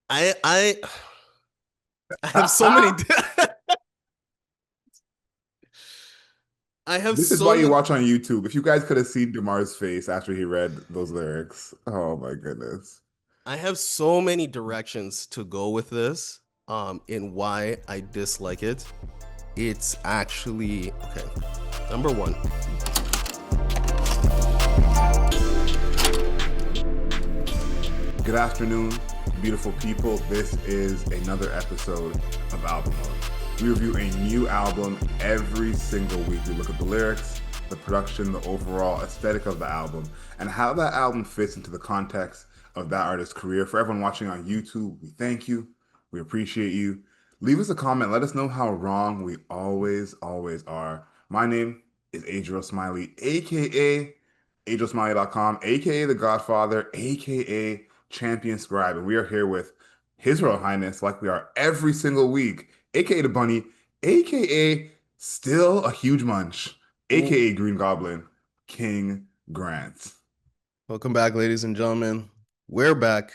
I I have so many. I have This is why so you many. watch on YouTube. If you guys could have seen Demar's face after he read those lyrics, oh my goodness. I have so many directions to go with this. In why I dislike it. It's actually okay. Number one, Good afternoon, beautiful people. This is another episode of Album Mode. We review a new album every single week. We look at the lyrics, the production, the overall aesthetic of the album, and how that album fits into the context of that artist's career. For everyone watching on YouTube, we thank you. We appreciate you. Leave us a comment. Let us know how wrong we always are. My name is Adriel Smiley, aka AdrielSmiley.com, aka The Godfather, aka Champion Scribe. And we are here with His Royal Highness, like we are every single week, aka The Bunny, aka Still a Huge Munch, aka Green Goblin, King Grant. welcome back, ladies and gentlemen. We're back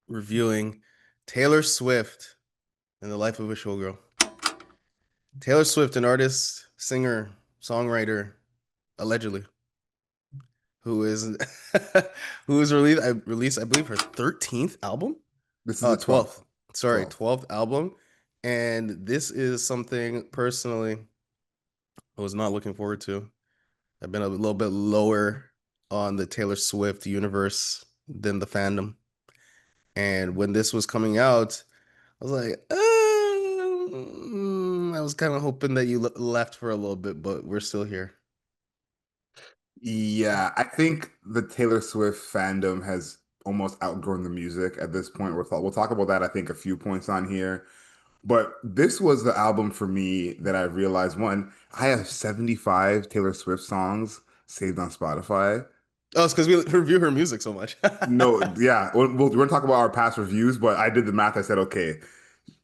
reviewing Taylor Swift and the Life of a Showgirl. Taylor Swift, an artist, singer, songwriter, allegedly, who is who is released, I believe, her 13th album. This is the 12th. 12th. Sorry, 12th. 12th album. And this is something personally I was not looking forward to. I've been a little bit lower on the Taylor Swift universe than the fandom. And when this was coming out, I was like, I was kind of hoping that you left for a little bit, but we're still here. Yeah, I think the Taylor Swift fandom has almost outgrown the music at this point. We'll talk about that, I think, a few points on here. But this was the album for me that I realized one, I have 75 Taylor Swift songs saved on Spotify. Oh, it's because we review her music so much. No, yeah, we're going to talk about our past reviews, but I did the math. I said, okay,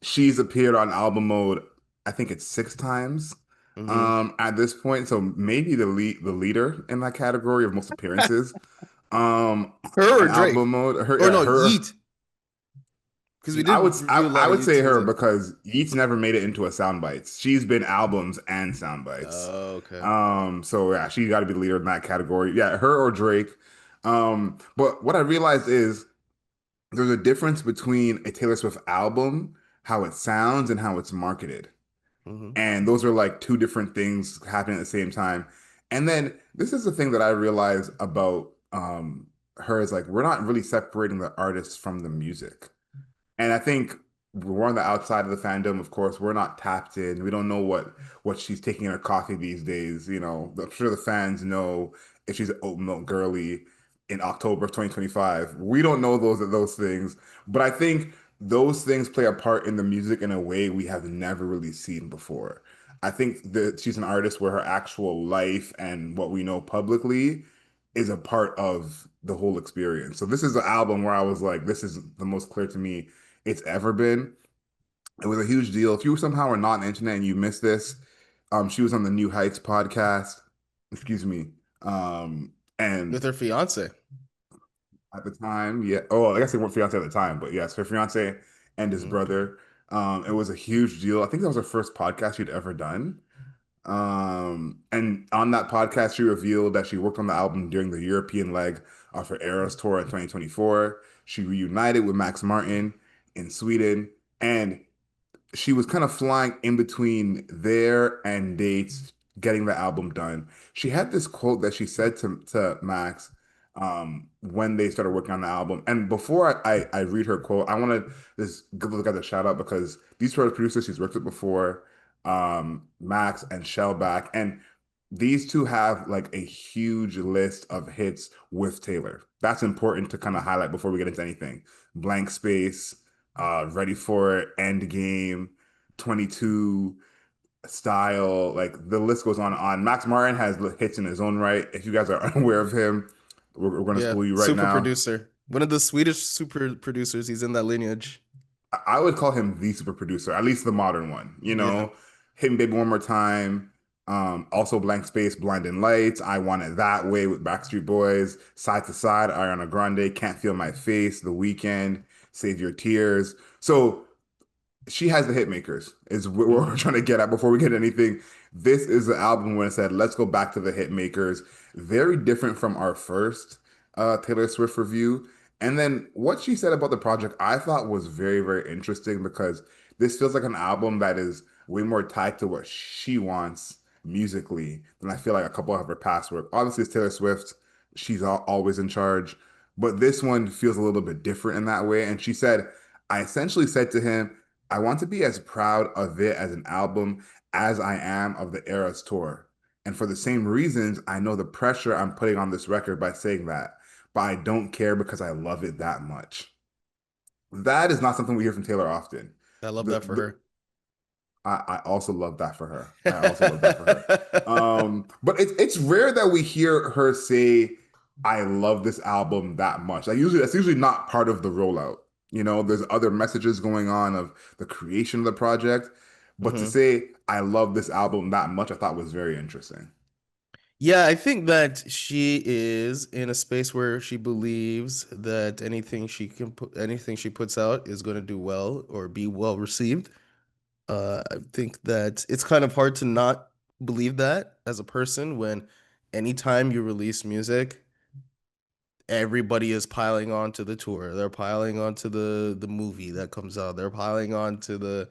she's appeared on album mode, I think it's 6 times Hmm. at this point. So maybe the leader in that category of most appearances um, Her or on Drake? album mode. Her, Or yeah, no, her. Yeet. Because we did review a I lot of would Yeet say her music. because Yeats never made it into a sound bites. She's been albums and sound bites. Oh, okay. So yeah, she got to be the leader in that category. Yeah, her or Drake. But what I realized is there's a difference between a Taylor Swift album, how it sounds, and how it's marketed. Hmm. And those are like two different things happening at the same time. And then this is the thing that I realized about her is like we're not really separating the artist from the music. And I think we're on the outside of the fandom, of course. We're not tapped in. We don't know what she's taking in her coffee these days. You know, I'm sure the fans know if she's an oat milk girly in October of 2025. We don't know those things, but I think those things play a part in the music in a way we have never really seen before. I think that she's an artist where her actual life and what we know publicly is a part of the whole experience. So this is an album where I was like, this is the most clear to me it's ever been. It was a huge deal. If you somehow are not on the internet and you missed this, she was on the New Heights podcast. Excuse me. And With her fiance. at the time, yeah. Oh, I guess they weren't fiance at the time, but yes, her fiance and his Hmm. brother. It was a huge deal. I think that was her first podcast she'd ever done. And on that podcast, she revealed that she worked on the album during the European leg of her Eras tour in 2024. She reunited with Max Martin in Sweden, and she was kind of flying in between there and dates, getting the album done. She had this quote that she said to Max when they started working on the album. And before I read her quote, I want to just give the guys a shout out because these two are producers she's worked with before, Max and Shellback. And these two have like a huge list of hits with Taylor. That's important to kind of highlight before we get into anything. Blank Space, Ready for It, End Game, 22, Style, like the list goes on and on. Max Martin has hits in his own right. If you guys are unaware of him, we're going to Yeah, school you right super now. producer. One of the Swedish super producers. He's in that lineage. I would call him the super producer, at least the modern one. You Yeah. know, Hit Me Baby One More Time. Also Blank Space, Blinding Lights, I Want It That Way with Backstreet Boys, Side to Side, Ariana Grande, Can't Feel My Face, The Weeknd, Save Your Tears. So she has the hit makers is what we're Hmm. trying to get at before we get anything. This is the album when it said, let's go back to the hit makers. Very different from our first Taylor Swift review. And then what she said about the project, I thought was very, very interesting because this feels like an album that is way more tied to what she wants musically than I feel like a couple of her past work. Obviously, it's Taylor Swift. She's always in charge. But this one feels a little bit different in that way. And she said, I essentially said to him, I want to be as proud of it as an album as I am of the Eras tour. And for the same reasons, I know the pressure I'm putting on this record by saying that, but I don't care because I love it that much. That is not something we hear from Taylor often. I love The, that for the her. I also love that for her. I also love that for her. But it's rare that we hear her say, "I love this album that much." Like usually, that's usually not part of the rollout. You know, there's other messages going on of the creation of the project, but to Hmm. say, "I love this album that much," I thought was very interesting. Yeah, I think that she is in a space where she believes that anything she puts out is going to do well or be well received. I think that it's kind of hard to not believe that as a person when anytime you release music, everybody is piling on to the tour. They're piling on to the movie that comes out. They're piling on to the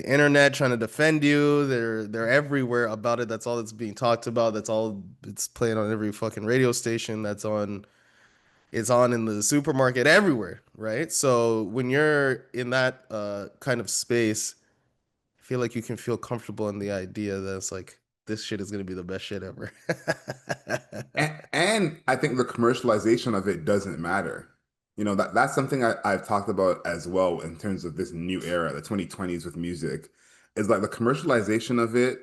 internet trying to defend you. They're everywhere about it. That's all that's being talked about. That's all it's playing on every fucking radio station. It's on in the supermarket everywhere, right? So when you're in that kind of space, I feel like you can feel comfortable in the idea that it's like this shit is gonna be the best shit ever. And I think the commercialization of it doesn't matter. You know, that's something I've talked about as well in terms of this new era, the 2020s with music, is like the commercialization of it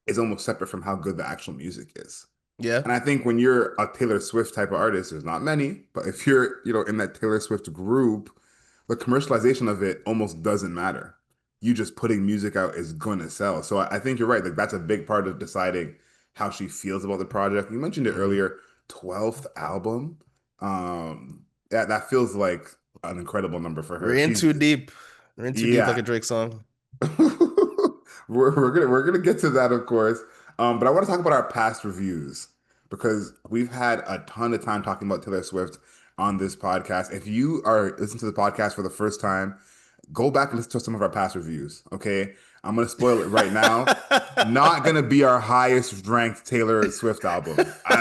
is almost separate from how good the actual music is. Yeah. And I think when you're a Taylor Swift type of artist, there's not many, but if you're, in that Taylor Swift group, the commercialization of it almost doesn't matter. You just putting music out is gonna sell. So I think you're right. Like that's a big part of deciding how she feels about the project. You mentioned it Hmm. earlier, 12th album. That feels like an incredible number for We're her. in She's too deep. We're in too deep like yeah. a Drake song. We're gonna get to that, of course. But I want to talk about our past reviews because we've had a ton of time talking about Taylor Swift on this podcast. If you are listening to the podcast for the first time, go back and listen to some of our past reviews. Okay, I'm gonna spoil it right now. Not gonna be our highest ranked Taylor Swift album.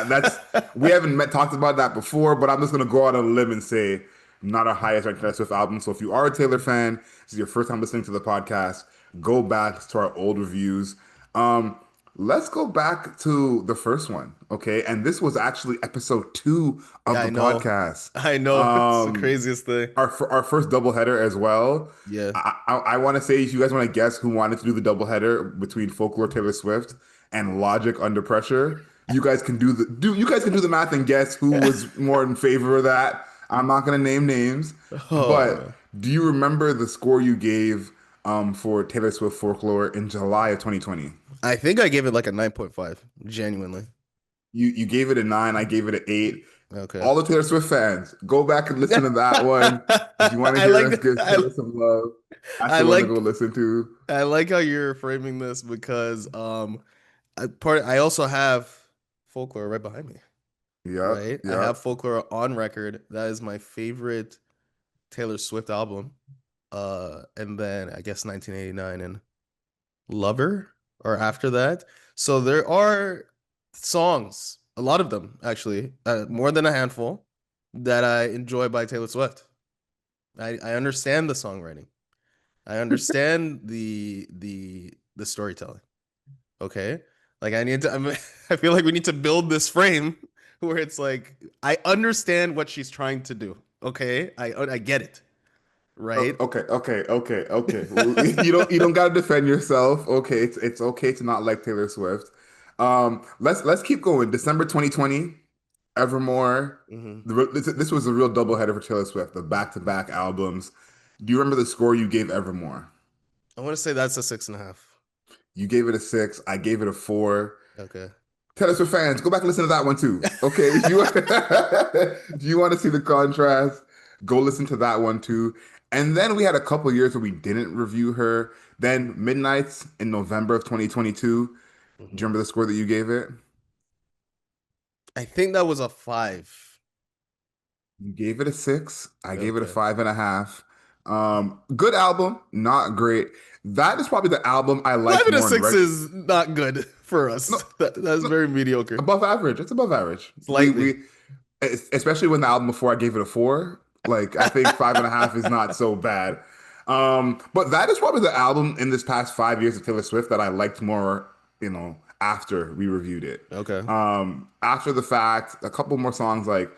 That's we haven't talked about that before, but I'm just gonna go out on a limb and say not our highest ranked Taylor Swift album. So if you are a Taylor fan, this is your first time listening to the podcast, go back to our old reviews. Um, let's go back to the first one, okay? And this was actually episode 2 Yeah, of I the know. podcast. I know. It's the Um, craziest thing. our first doubleheader as well. Yeah. I want to say if you guys want to guess who wanted to do the doubleheader between Folklore Taylor Swift and Logic Under Pressure, you guys can do the math and guess who was more in favor of that. I'm not gonna name names, Oh but man. do you remember the score you gave for Taylor Swift Folklore in July of 2020? I think I gave it like a 9.5, genuinely. You gave it a 9, I gave it an 8. Okay. All the Taylor Swift fans, go back and listen to that one. If you want to I hear like us give Taylor I, some love, that's I the one to go like listen to. I like how you're framing this because I also have folklore right behind me, Yep, right? I have yep. folklore on record. That is my favorite Taylor Swift album. And then I guess 1989 and Lover or after that. So there are songs, a lot of them actually, more than a handful that I enjoy by Taylor Swift. I understand the songwriting. I understand the storytelling. Okay? Like I feel like we need to build this frame where it's like I understand what she's trying to do. Okay? I get it, right? Okay. You don't gotta defend yourself. Okay, it's okay to not like Taylor Swift. Let's keep going. December 2020, Evermore. Hmm. This was a real doubleheader for Taylor Swift, the back-to-back albums. Do you remember the score you gave Evermore? I want to say that's a 6.5. You gave it a 6. I gave it a 4. Okay. Taylor Swift fans, go back and listen to that one too. Okay, if you do you want to see the contrast? Go listen to that one too. And then we had a couple years where we didn't review her. Then Midnights in November of 2022. Do you Mhm. remember the score that you gave it? I think that was a 5. You gave it a 6. I gave it a Okay. 5.5. Good album, not great. That is probably the album I Five liked and a more in six ret. is not good for No, us. That's no, very mediocre. above average. It's above average. Slightly. Especially when the album before I gave it a 4. Like I think 5.5 is not so bad. But that is probably the album in this past 5 years of Taylor Swift that I liked more, after we reviewed it. Okay. After the fact, a couple more songs like,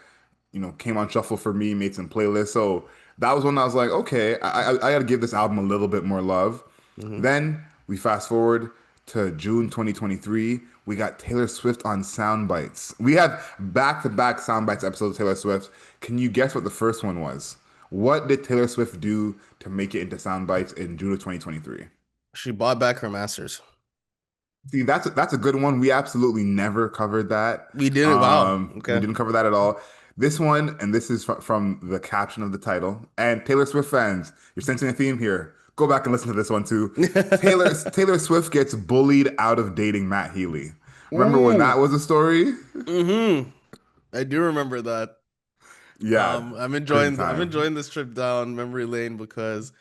came on shuffle for me, made some playlists. So that was when I was like, okay, I got to give this album a little bit more love. Hmm. Then we fast forward to June 2023. We got Taylor Swift on Sound Bites. We have back-to-back Sound Bites episodes of Taylor Swift. Can you guess what the first one was? What did Taylor Swift do to make it into Sound Bites in June of 2023? She bought back her masters. See, that's a good one. We absolutely never covered that. We did it. Wow. We Okay. didn't cover that at all. This one, and this is from the caption of the title. And Taylor Swift fans, you're sensing a theme here. Go back and listen to this one too. Taylor Swift gets bullied out of dating Matt Healy. Remember when that Ooh. was a story? Mm-hmm. I do remember that. Yeah, I'm crazy I'm time. enjoying this trip down memory lane because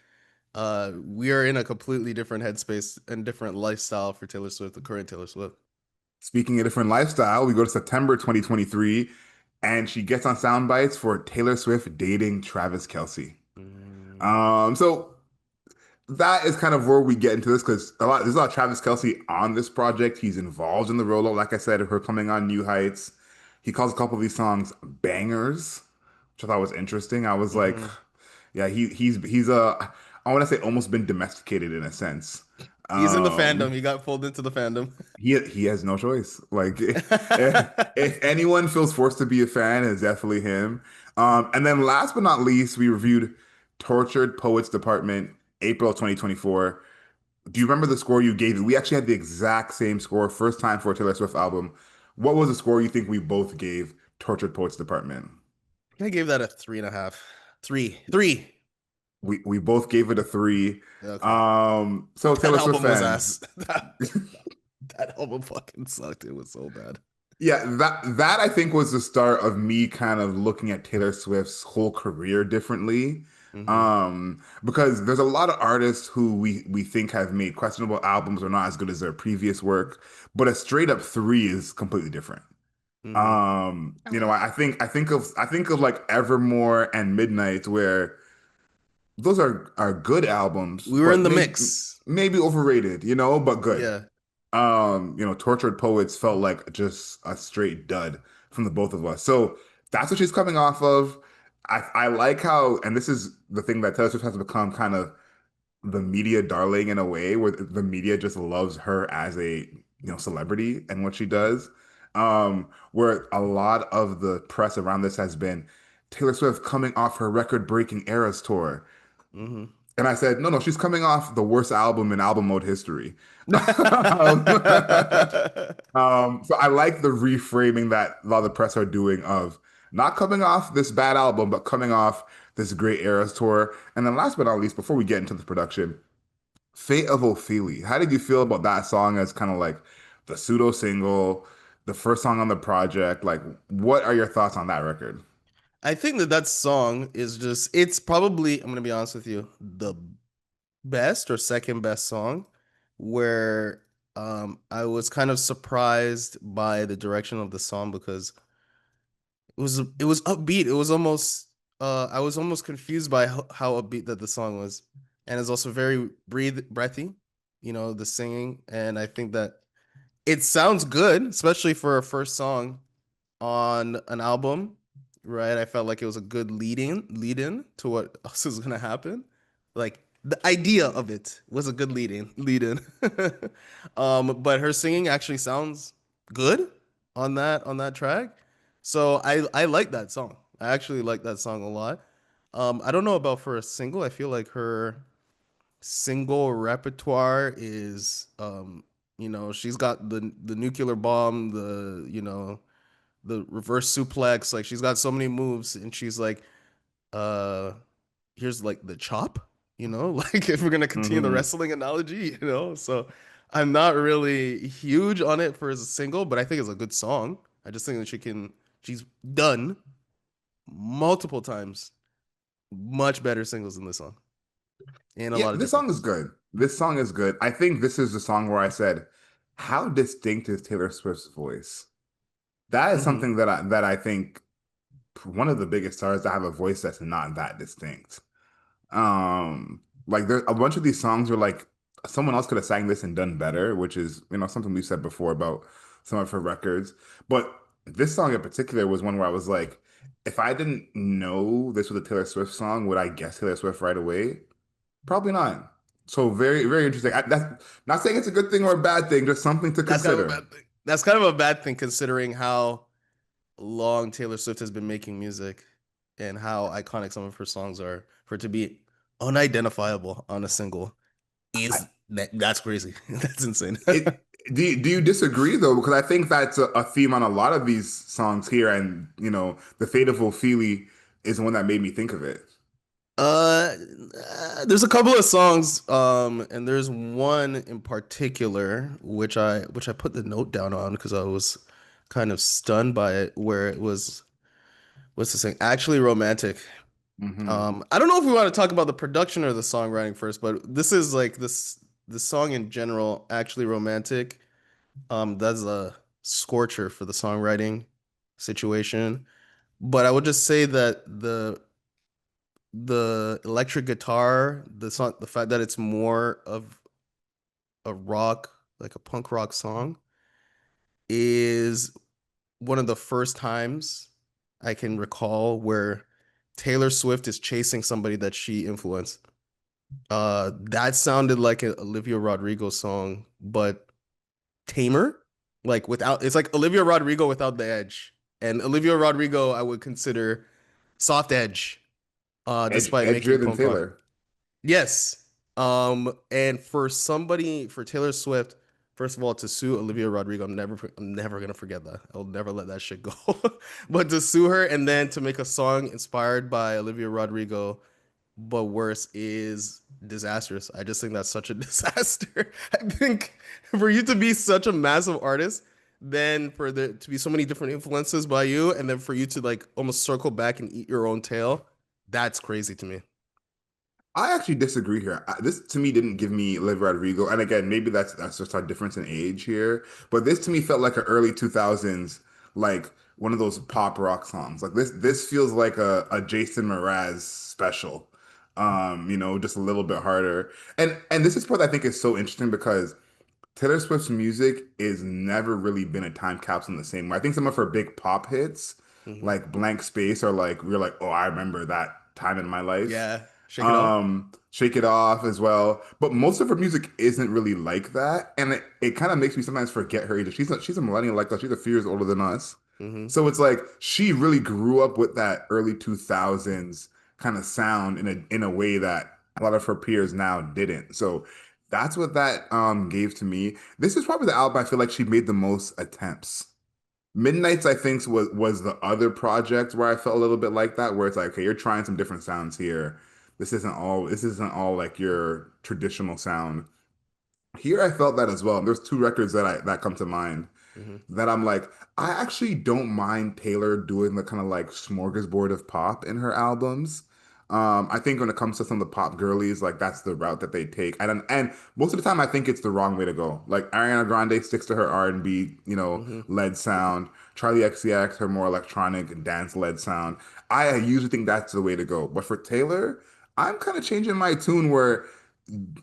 we are in a completely different headspace and different lifestyle for Taylor Swift, the current Taylor Swift. Speaking of different lifestyle, we go to September 2023, and she gets on sound bites for Taylor Swift dating Travis Kelce. Mm, So that is kind of where we get into this because there's a lot of Travis Kelce on this project. He's involved in the rollout, like I said, of her coming on New Heights. He calls a couple of these songs bangers, which I thought was interesting. I was like, hmm. yeah, he's I want to say almost been domesticated in a sense. He's in the fandom. Um, He got pulled into the fandom. he has no choice. Like if anyone feels forced to be a fan, it's definitely him. And then last but not least, we reviewed Tortured Poets Department, April 2024. Do you remember the score you gave it? We actually had the exact same score, first time for a Taylor Swift album. What was the score you think we both gave Tortured Poets Department? I gave that a 3.5. Three. We both gave it a 3. Okay. So That Taylor Swift album was fans, ass. That album fucking sucked. It was so bad. yeah, that I think was the start of me kind of looking at Taylor Swift's whole career differently. Hmm. Because there's a lot of artists who we think have made questionable albums or not as good as their previous work, but a straight up 3 is completely different. Hmm. I think of like Evermore and Midnight where those are good albums, We were in but the maybe mix. maybe overrated, but good. Yeah. Tortured Poets felt like just a straight dud from the both of us. So that's what she's coming off of. I like how, and this is the thing that Taylor Swift has become kind of the media darling in a way, where the media just loves her as a celebrity and what she does. Where a lot of the press around this has been Taylor Swift coming off her record-breaking Eras tour. Hmm. And I said, no, no, she's coming off the worst album in album mode history. um, so I like the reframing that a lot of the press are doing of not coming off this bad album, but coming off this great Eras tour. And then last but not least, before we get into the production, Fate of Ophelia. How did you feel about that song as kind of like the pseudo single, the first song on the project? Like, what are your thoughts on that record? I think that song is just, it's probably, I'm gonna be honest with you, the best or second best song where I was kind of surprised by the direction of the song because it was upbeat. It was almost I was almost confused by how upbeat that the song was. And it's also very breathy, the singing. And I think that it sounds good, especially for a first song on an album, right? I felt like it was a good lead in to what else is gonna happen. Like the idea of it was a good lead in. But her singing actually sounds good on that track. So I like that song. I actually like that song a lot. I don't know about for a single. I feel like her single repertoire is she's got the nuclear bomb, the reverse suplex. Like she's got so many moves, and she's like uh here's like the chop, like if we're gonna continue the Hmm. wrestling analogy, so I'm not really huge on it for as a single, but I think it's a good song. I just think that she's done multiple times much better singles than this song in a Yeah, lot of this different song is ways. good. This song is good. I think this is the song where I said, how distinct is Taylor Swift's voice? That is Hmm. something that I think one of the biggest stars to have a voice that's not that distinct. Like there's a bunch of these songs where like someone else could have sang this and done better, which is, something we've said before about some of her records. But this song in particular was one where I was like, if I didn't know this was a Taylor Swift song, would I guess Taylor Swift right away? Probably not. So very, very interesting. That's not saying it's a good thing or a bad thing, just something to That's kind of a consider. bad thing. That's kind of a bad thing considering how long Taylor Swift has been making music and how iconic some of her songs are. For it to be unidentifiable on a single I, that's crazy. That's insane. it do you disagree though? Because I think that's a theme on a lot of these songs here, and the fate of Ophelia is one that made me think of it. Uh, there's a couple of songs, and there's one in particular which I put the note down on because I was kind of stunned by it, where it was what's the saying? Actually romantic. Hmm. I don't know if we want to talk about the production or the songwriting first, but this is like the song in general, actually romantic. That's a scorcher for the songwriting situation. But I would just say that the electric guitar, the fact that it's more of a rock, like a punk rock song, is one of the first times I can recall where Taylor Swift is chasing somebody that she influenced. That sounded like an Olivia Rodrigo song, but tamer, like without, it's like Olivia Rodrigo without the edge. And Olivia Rodrigo, I would consider soft edge, despite Edgier making than punk rock. Taylor. Yes. And for Taylor Swift, first of all, to sue Olivia Rodrigo, I'm never gonna forget that. I'll never let that shit go. But to sue her and then to make a song inspired by Olivia Rodrigo, but worse, is disastrous. I just think that's such a disaster. I think for you to be such a massive artist, then for there to be so many different influences by you, and then for you to like almost circle back and eat your own tail, that's crazy to me. I actually disagree here. This to me didn't give me Live Rodrigo, and again, maybe that's just our difference in age here. But this to me felt like an early 2000s, like one of those pop rock songs. Like this feels like a Jason Mraz special. Just a little bit harder. And this is what I think is so interesting because Taylor Swift's music is never really been a time capsule in the same way. I think some of her big pop hits, Hmm. like Blank Space, are like we're like, oh, I remember that time in my life. Yeah, shake it off. Shake It Off as well. But most of her music isn't really like that. And it kind of makes me sometimes forget her age. She's a millennial like us. She's a few years older than us. Hmm. So it's like she really grew up with that early 2000s kind of sound in a way that a lot of her peers now didn't. So that's what that gave to me. This is probably the album I feel like she made the most attempts. Midnights, I think, was the other project where I felt a little bit like that, where it's like, okay, you're trying some different sounds here. This isn't all like your traditional sound. Here I felt that as well. And there's two records that come to mind Hmm. that I'm like, I actually don't mind Taylor doing the kind of like smorgasbord of pop in her albums. I think when it comes to some of the pop girlies, like that's the route that they take. And most of the time I think it's the wrong way to go. Like Ariana Grande sticks to her R&B, Hmm. led sound. Charlie XCX, her more electronic dance led sound. I usually think that's the way to go. But for Taylor, I'm kind of changing my tune where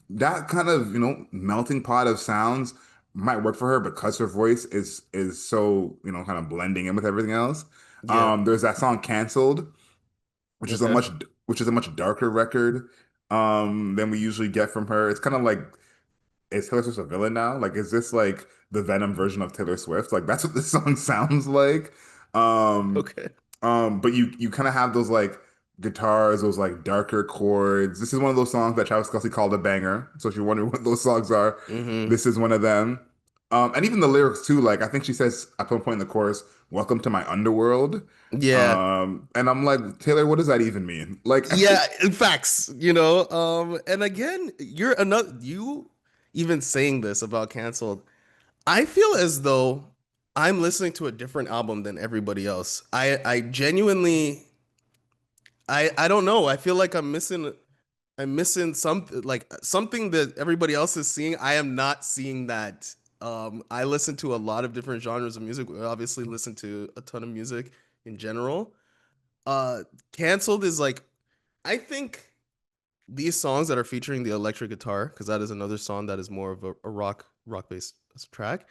that kind of melting pot of sounds might work for her because her voice is so kind of blending in with everything else. Yeah. There's that song "Canceled," which is a Okay. much darker record than we usually get from her. It's kind of like, is Taylor Swift a villain now? Like, is this like the Venom version of Taylor Swift? Like, that's what this song sounds like. Um, Okay. but you kind of have those like guitars, those like darker chords. This is one of those songs that Travis Kelce called a banger. So if you're wondering what those songs are, Hmm. this is one of them. And even the lyrics too, like I think she says at one point in the chorus, "Welcome to my underworld." Yeah. And I'm like, Taylor, what does that even mean? Like, Yeah, in facts, and again, you even saying this about canceled. I feel as though I'm listening to a different album than everybody else. I genuinely I don't know. I feel like I'm missing something like something that everybody else is seeing. I am not seeing that. I listen to a lot of different genres of music. We obviously listen to a ton of music in general. Uh Canceled is like I think these songs that are featuring the electric guitar, because that is another song that is more of a rock based track.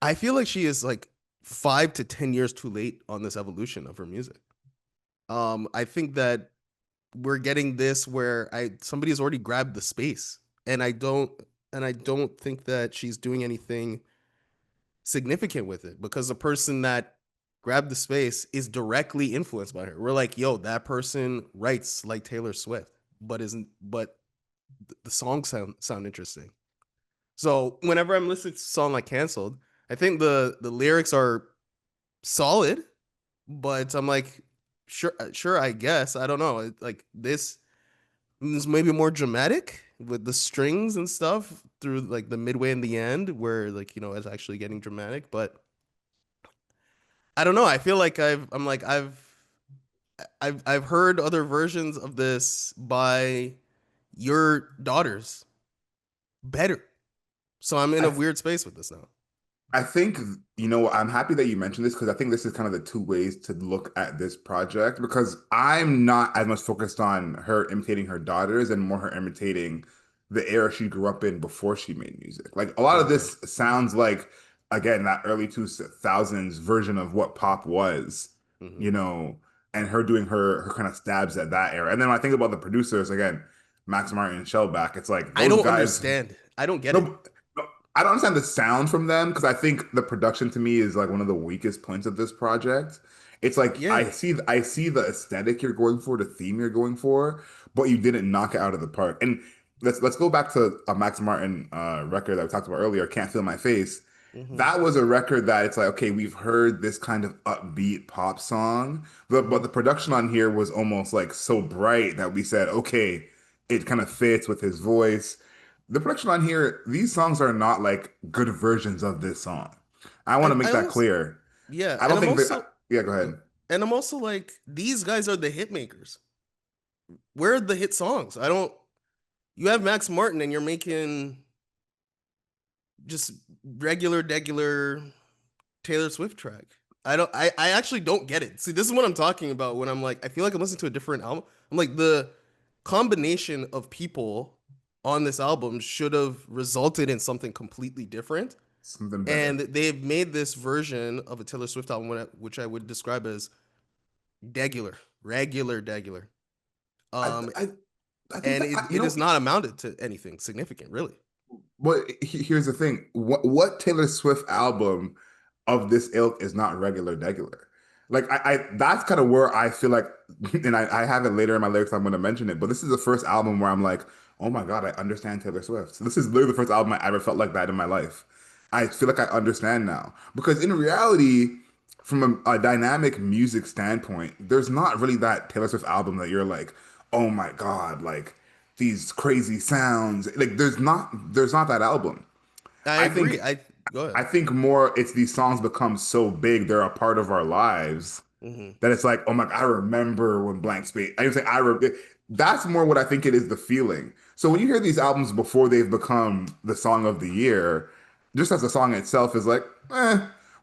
I feel like she is like 5 to 10 years too late on this evolution of her music. I think that we're getting this where I somebody has already grabbed the space, and I don't think that she's doing anything significant with it because the person that grabbed the space is directly influenced by her. We're like, yo, that person writes like Taylor Swift, but the songs sound interesting. So whenever I'm listening to a song like Canceled, I think the lyrics are solid, but I'm like, sure, I guess. I don't know. Like this is maybe more dramatic with the strings and stuff through like the midway and the end where like, it's actually getting dramatic, but I don't know. I feel like I've heard other versions of this by your daughters better. So I'm in a I weird space with this now. I think, you know, I'm happy that you mentioned this because I think this is kind of the two ways to look at this project because I'm not as much focused on her imitating her daughters and more her imitating the era she grew up in before she made music. Like a lot of Okay. this sounds like, again, that early 2000s version of what pop was, Hmm. you know, and her doing her kind of stabs at that era. And then when I think about the producers, again, Max Martin and Shellback, it's like I those don't guys. understand. I don't get No, it. no, I don't understand the sound from them because I think the production to me is like one of the weakest points of this project. It's like Yeah. I see the aesthetic you're going for, the theme you're going for, but you didn't knock it out of the park. And let's go back to a Max Martin record that we talked about earlier, "Can't Feel My Face." Hmm. That was a record that it's like, okay, we've heard this kind of upbeat pop song, but Hmm. the production on here was almost like so bright that we said, okay, it kind of fits with his voice. The production on here, these songs are not like good versions of this song. I want to I make that almost clear. Yeah, I and don't I'm think that, also yeah, go ahead. and I'm also like these guys are the hit makers. Where are the hit songs? I don't. You have Max Martin and you're making just regular Taylor Swift track. I actually don't get it. See, this is what I'm talking about when I'm like I feel like I'm listening to a different album. I'm like the combination of people on this album should have resulted in something completely different. Something And better. they've made this version of a Taylor Swift album which I would describe as regular. I, Um I, I think and that, it, you it has know, not amounted to anything significant, really. but here's the thing. What Taylor Swift album of this ilk is not regular? Like I that's kind of where I feel like, and I have it later in my lyrics. I'm going to mention it, but this is the first album where I'm like, oh my God, I understand Taylor Swift. So this is literally the first album I ever felt like that in my life. I feel like I understand now because in reality, from a dynamic music standpoint, there's not really that Taylor Swift album that you're like, oh my God, like these crazy sounds. Like there's not that album. I I agree. think I Go ahead. I think more it's these songs become so big, they're a part of our lives Hmm. that it's like, oh my God, I remember when blank space. I say that's more what I think it is the feeling. So when you hear these albums before they've become the song of the year, just as the song itself is like,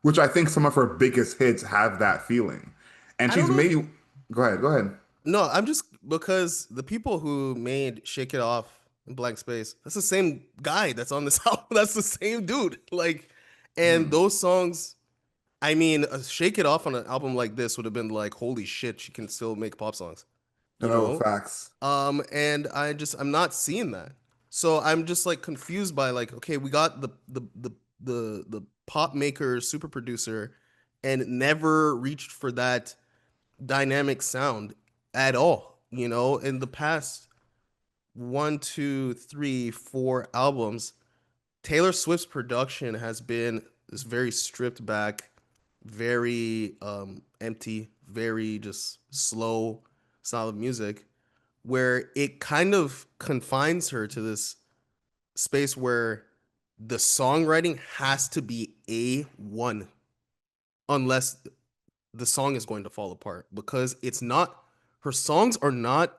which I think some of her biggest hits have that feeling. And I don't she's know. made go ahead. No, I'm just because the people who made Shake It Off in Blank Space, that's the same guy that's on this album. That's the same dude. Like, and Hmm. those songs, I mean, Shake It Off on an album like this would have been like, holy shit, she can still make pop songs, you No, know? facts. And I'm not seeing that. So I'm just like confused by like, okay, we got the pop maker, super producer, and never reached for that dynamic sound at all. In the past 1, 2, 3, 4 albums, Taylor Swift's production has been this very stripped back, very empty, very just slow style of music, where it kind of confines her to this space where the songwriting has to be A1 unless the song is going to fall apart because it's not her songs are not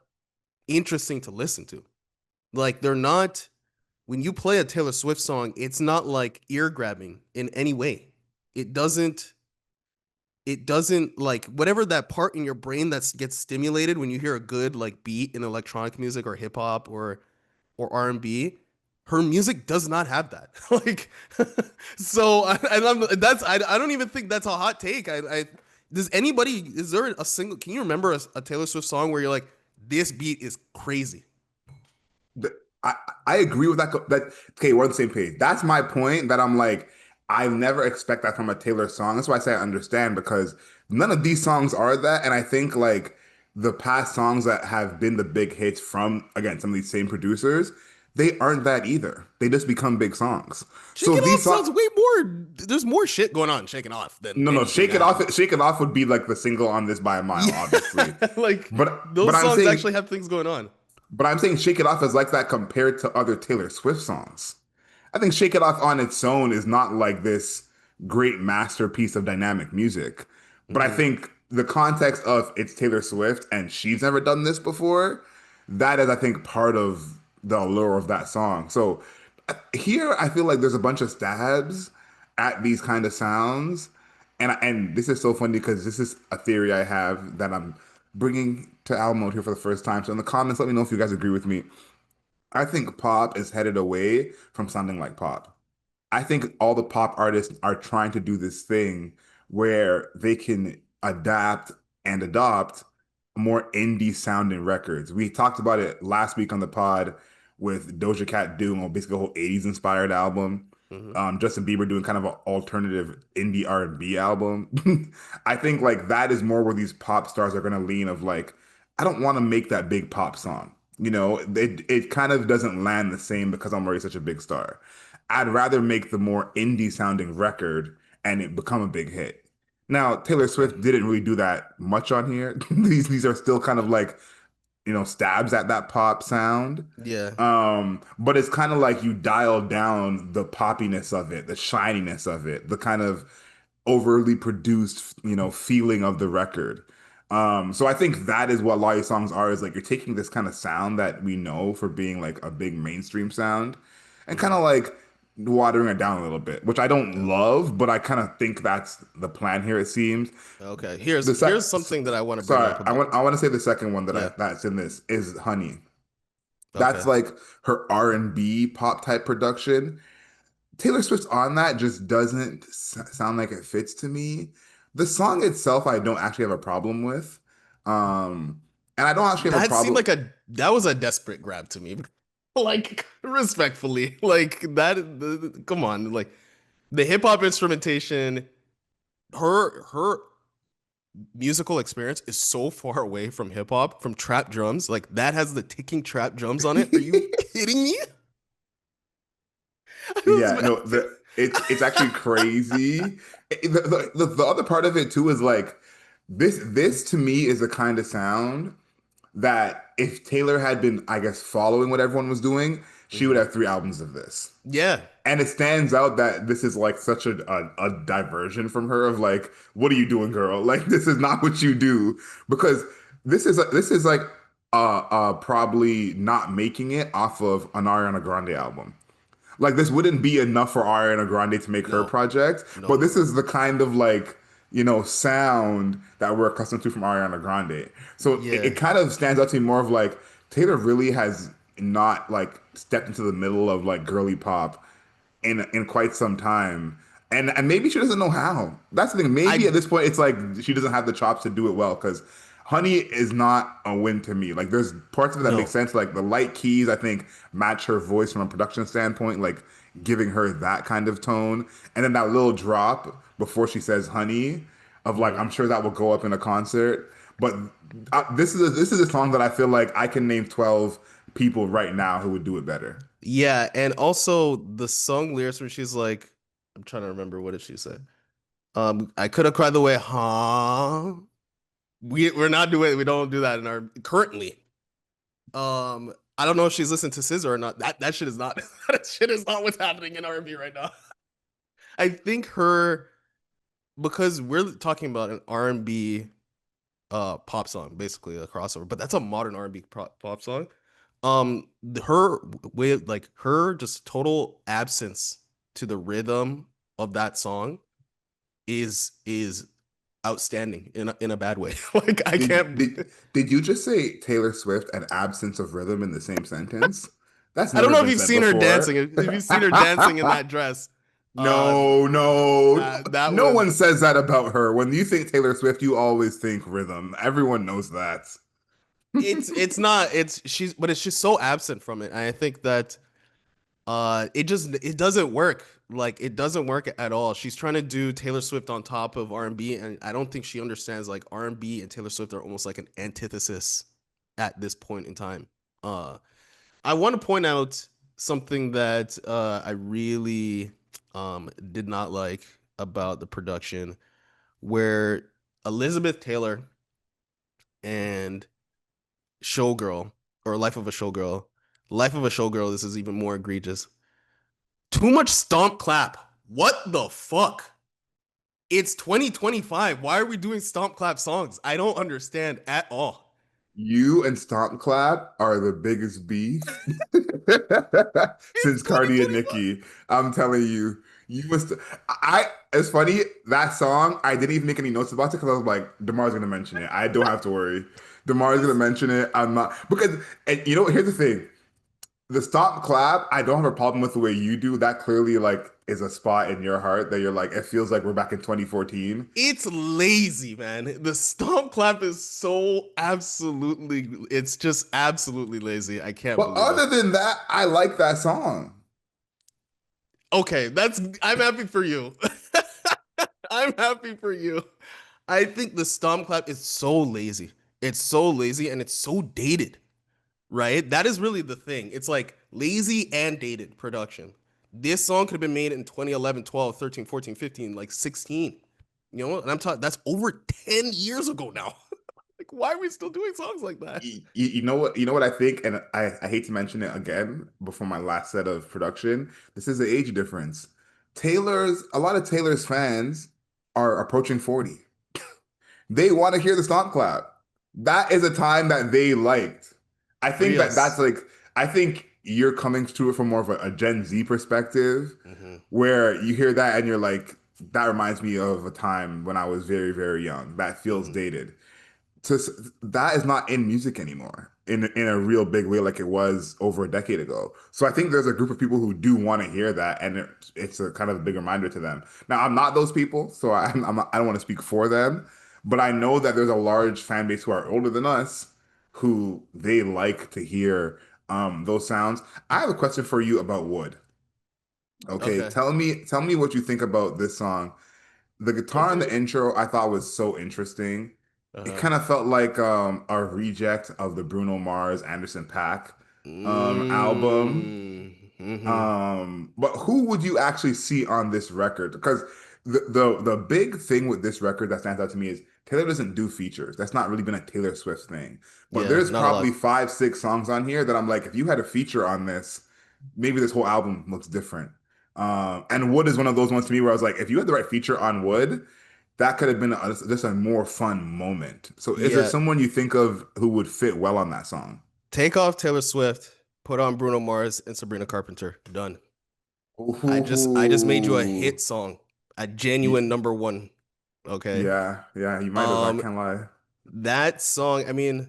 interesting to listen to. Like they're not when you play a Taylor Swift song, it's not like ear grabbing in any way. It doesn't it doesn't like whatever that part in your brain that gets stimulated when you hear a good like beat in electronic music or hip hop or R&B. Her music does not have that. Like so and I don't even think that's a hot take. I does anybody is there a single can you remember a Taylor Swift song where you're like this beat is crazy? th- I, I agree with that. That okay, we're on the same page. That's my point. That I'm like, I never expect that from a Taylor song. That's why I say I understand because none of these songs are that. And I think like the past songs that have been the big hits from again some of these same producers, they aren't that either. They just become big songs. Shake So It Off these songs, sounds way more. There's more shit going on Shake It Off than no, no, anything shake it that. off. Shake it off would be like the single on this by a mile, Yeah, obviously. like But those I'm songs saying actually have things going on. But I'm saying Shake It Off is like that compared to other Taylor Swift songs. I think Shake It Off on its own is not like this great masterpiece of dynamic music. But I Hmm. think the context of it's Taylor Swift and she's never done this before, that is, I think, part of the allure of that song. So here I feel like there's a bunch of stabs at these kind of sounds. And this is so funny because this is a theory I have that I'm bringing to album mode here for the first time. So in the comments, let me know if you guys agree with me. I think pop is headed away from sounding like pop. I think all the pop artists are trying to do this thing where they can adapt and adopt more indie sounding records. We talked about it last week on the pod with Doja Cat doing basically a whole 80s inspired album. Hmm. Justin Bieber doing kind of an alternative indie R&B album. I think like that is more where these pop stars are going to lean of like, I don't want to make that big pop song. You know, it kind of doesn't land the same because I'm already such a big star. I'd rather make the more indie sounding record and it become a big hit. Now, Taylor Okay. Swift didn't really do that much on here. These are still kind of like, stabs at that pop sound. Yeah. But it's kind of like you dial down the poppiness of it, the shininess of it, the kind of overly produced, feeling of the record. So I think that is what a lot of these songs are, is like you're taking this kind of sound that we know for being like a big mainstream sound and kind Hmm. of like watering it down a little bit, which I don't Yeah. love, but I kind of think that's the plan here, it seems. Okay. The Here's something that I want to bring sorry, up I about. want to say the second one Yeah. that's in this is Honey. That's Okay. like her R&B pop type production. Taylor Swift on that just doesn't sound like it fits to me. The song itself, I don't actually have a problem with. Um, and I don't actually have a That seemed problem. like a that was a desperate grab to me. Like respectfully, like that. Come on, like the hip hop instrumentation. Her musical experience is so far away from hip hop, from trap drums. Like that has the ticking trap drums on it. Are you kidding me? Yeah, no, it's actually crazy. The other part of it too is like this to me is the kind of sound that if Taylor had been, I guess, following what everyone was doing, she would Mhm. have 3 albums of this. Yeah, And it stands out that this is like such a diversion from her of like, what are you doing, girl? Like this is not what you do because this is like probably not making it off of an Ariana Grande album. Like this wouldn't be enough for Ariana Grande to make her no, project, no, but no, this no. is the kind of like, sound that we're accustomed to from Ariana Grande. So it Yeah, kind of stands out to me more of like Taylor really has not like stepped into the middle of like girly pop in quite some time. And maybe she doesn't know how. That's the thing. Maybe I at this point it's like she doesn't have the chops to do it well because Honey is not a win to me. Like there's parts of it that make no. sense. Like the light keys, I think, match her voice from a production standpoint, like giving her that kind of tone. And then that little drop before she says honey of like, Mhm. I'm sure that will go up in a concert. But this is a song that I feel like I can name 12 people right now who would do it better. Yeah, and also the song lyrics where she's like, I'm trying to remember what did she say. I could have cried the way, huh? We're not doing we don't do that in our currently. I don't know if she's listened to Scissor or not. That shit is not that shit is not what's happening in R&B right now. I think her because we're talking about an R&B pop song, basically a crossover, but that's a modern R&B pop song. Her way like her just total absence to the rhythm of that song is outstanding in a bad way. Like I Did can't did did you just say Taylor Swift and absence of rhythm in the same sentence? That's I don't never know if been you've said seen her dancing. before. If you've seen her dancing in that dress, uh, No, no, that no was one says that about her. When you think Taylor Swift, you always think rhythm. Everyone knows that. it's not it's she's but it's just so absent from it. And I think that it doesn't work. Like it doesn't work at all. She's trying to do Taylor Swift on top of R&B, and I don't think she understands like R&B and Taylor Swift are almost like an antithesis at this point in time. Uh I want to point out something that I really did not like about the production, where Elizabeth Taylor and Showgirl or Life of a Showgirl, this is even more egregious. Too much stomp clap. What the fuck? It's 2025. Why are we doing stomp clap songs? I don't understand at all. You and Stomp Clap are the biggest beef It's since Cardi and 2025. Nicki. I'm telling you, you must. It's funny that song. I didn't even make any notes about it because I was like, Demar's gonna mention it. I don't have to worry. Demar's gonna mention it. I'm not because, and you know, here's the thing. The Stomp Clap, I don't have a problem with the way you do. That clearly like is a spot in your heart that you're like, it feels like we're back in 2014. It's lazy, man. The stomp clap is so absolutely, it's just absolutely lazy. I can't But believe it. other than that, I like that song. Okay, I'm happy for you. I'm happy for you. I think the stomp clap is so lazy. It's so lazy and it's so dated, right? That is really the thing. It's like lazy and dated production. This song could have been made in 2011, 12, 13, 14, 15, like 16. You know, and I'm talking that's over 10 years ago now. Like, why are we still doing songs like that? You know what? You know what I think, and I hate to mention it again before my last set of production. This is the age difference. A lot of Taylor's fans are approaching 40. They want to hear the stomp clap. That is a time that they liked. I think that that's Reals. like, I think you're coming to it from more of a Gen Z perspective, Hmm. where you hear that and you're like, that reminds me of a time when I was very, very young. That feels Hmm. dated to that is not in music anymore in a real big way like it was over a decade ago. So I think there's a group of people who do want to hear that, and it's a kind of a big reminder to them. Now I'm not those people, so I don't want to speak for them, but I know that there's a large fan base who are older than us who they like to hear those sounds. I have a question for you about Wood. Okay, Okay. tell me what you think about this song. The Go guitar in for the it. intro I thought was so interesting. It Uh-huh. kind of felt like a reject of the Bruno Mars Anderson Paak album. Mm-hmm. But who would you actually see on this record? Because the big thing with this record that stands out to me is Taylor doesn't do features. That's not really been a Taylor Swift thing. But Yeah, there's not a probably lot. five, six songs on here that I'm like, if you had a feature on this, maybe this whole album looks different. And Wood is one of those ones to me where I was like, if you had the right feature on Wood, that could have been just a more fun moment. So, is there Yeah. someone you think of who would fit well on that song? Take off Taylor Swift, put on Bruno Mars and Sabrina Carpenter. Done. I just made you a Ooh. hit song. A genuine Y- number one. Okay. yeah, you might have. I Um, can't lie. that song, I mean,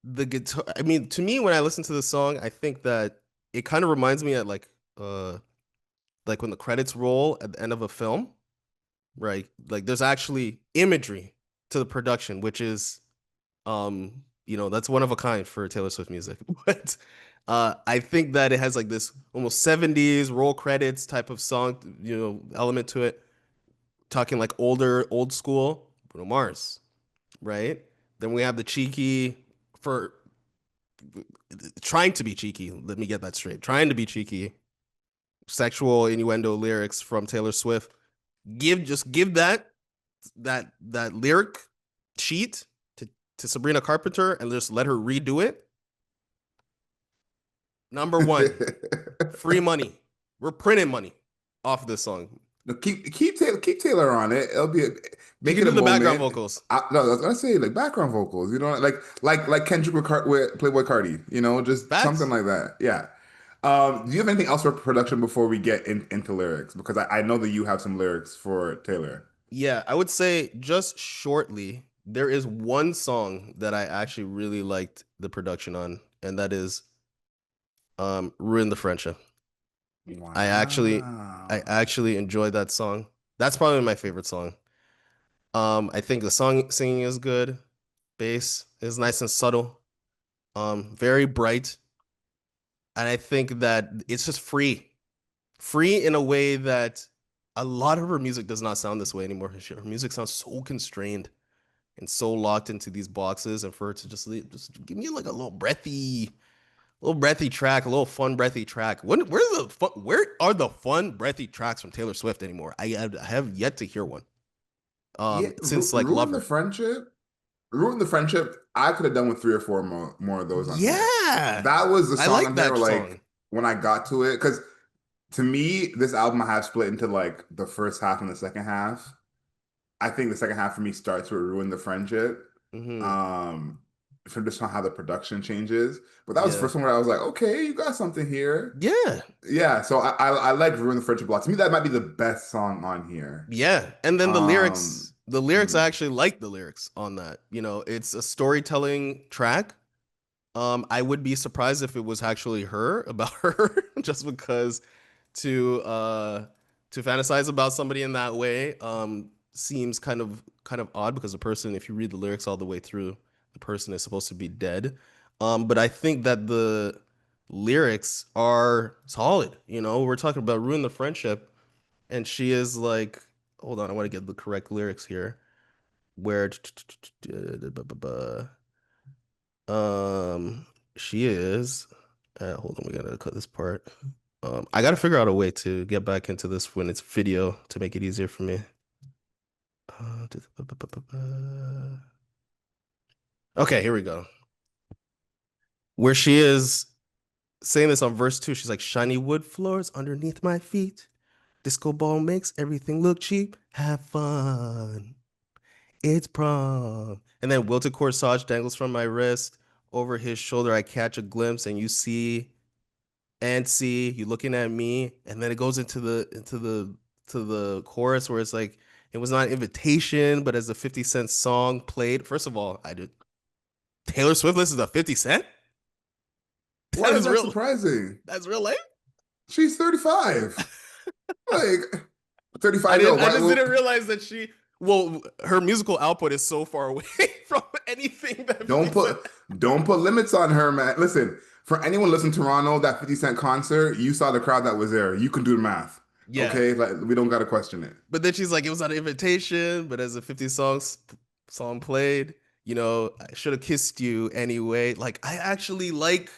the guitar, I mean, to me, when I listen to the song, I think that it kind of reminds me of like when the credits roll at the end of a film, right? Like there's actually imagery to the production, which is that's one of a kind for Taylor Swift music. But I think that it has like this almost 70s roll credits type of song, element to it, talking like old school Bruno Mars, right? Then we have the cheeky for trying to be cheeky. Let me get that straight. Trying to be cheeky. Sexual innuendo lyrics from Taylor Swift. Give that lyric sheet to Sabrina Carpenter and just let her redo it. Number one, free money. We're printing money off this song. No, keep Taylor on it. It'll be She make can it a do the background moment. vocals. No, I was gonna say like background vocals, you know, like Kendrick with Playboy Cardi, you know, just something Facts. like that. Yeah. Do you have anything else for production before we get into lyrics? Because I know that you have some lyrics for Taylor. Yeah, I would say just shortly, there is one song that I actually really liked the production on, and that is Ruin the Friendship. I actually I Wow. actually enjoyed that song. That's probably my favorite song. I think the song singing is good. Bass is nice and subtle. Very bright. And I think that it's just free. Free in a way that a lot of her music does not sound this way anymore. Her music sounds so constrained and so locked into these boxes, and for her to just give me like a little breathy track, a little fun breathy track. Where are the fun breathy tracks from Taylor Swift anymore? I have yet to hear one. Yeah, Since like ruin the Lover. friendship. Ruin the friendship. I could have done with three or four more of those on here. Yeah, That was the I song like on here that where song. like when I got to it, because to me, this album I have split into like the first half and the second half. I think the second half for me starts with Ruin the Friendship. Hmm. Um, from just on how the production changes. But that was the Yeah, first one where I was like, okay, you got something here. yeah, Yeah, so I like Ruin the Friendship a lot. To me, that might be the best song on here. yeah. And then the lyrics, I Mhm. actually like the lyrics on that. It's a storytelling track. I would be surprised if it was actually her about her, just because to uh to fantasize about somebody in that way seems kind of odd because the person, if you read the lyrics all the way through, the person is supposed to be dead. But I think that the lyrics are solid. We're talking about ruin the friendship, and she is like, hold on, I want to get the correct lyrics here. Where um, she is. Hold on, we gotta cut this part. I gotta figure out a way to get back into this when it's video to make it easier for me. Uh, okay, here we go. Where she is saying this on verse 2, she's like, shiny wood floors underneath my feet. Disco ball makes everything look cheap. Have fun. It's prom. And then wilted corsage dangles from my wrist. Over his shoulder, I catch a glimpse, and you looking at me, and then it goes into the chorus where it's like it was not an invitation, but as the 50 Cent song played. First of all, I did Taylor Swift listens to 50 Cent. That Why is is that real. surprising? That's real lame. She's 35. Like 35 I year didn't. old. I Why, just well, didn't realize that her musical output is so far away from anything that 50 don't Cent. put limits on her, man. Listen, for anyone listening to Toronto, that 50 Cent concert, you saw the crowd that was there. You can do the math. Yeah, Okay? Like we don't gotta question it. but then she's like, it was not an invitation, but as the 50 song played, I should have kissed you anyway. Like, I actually like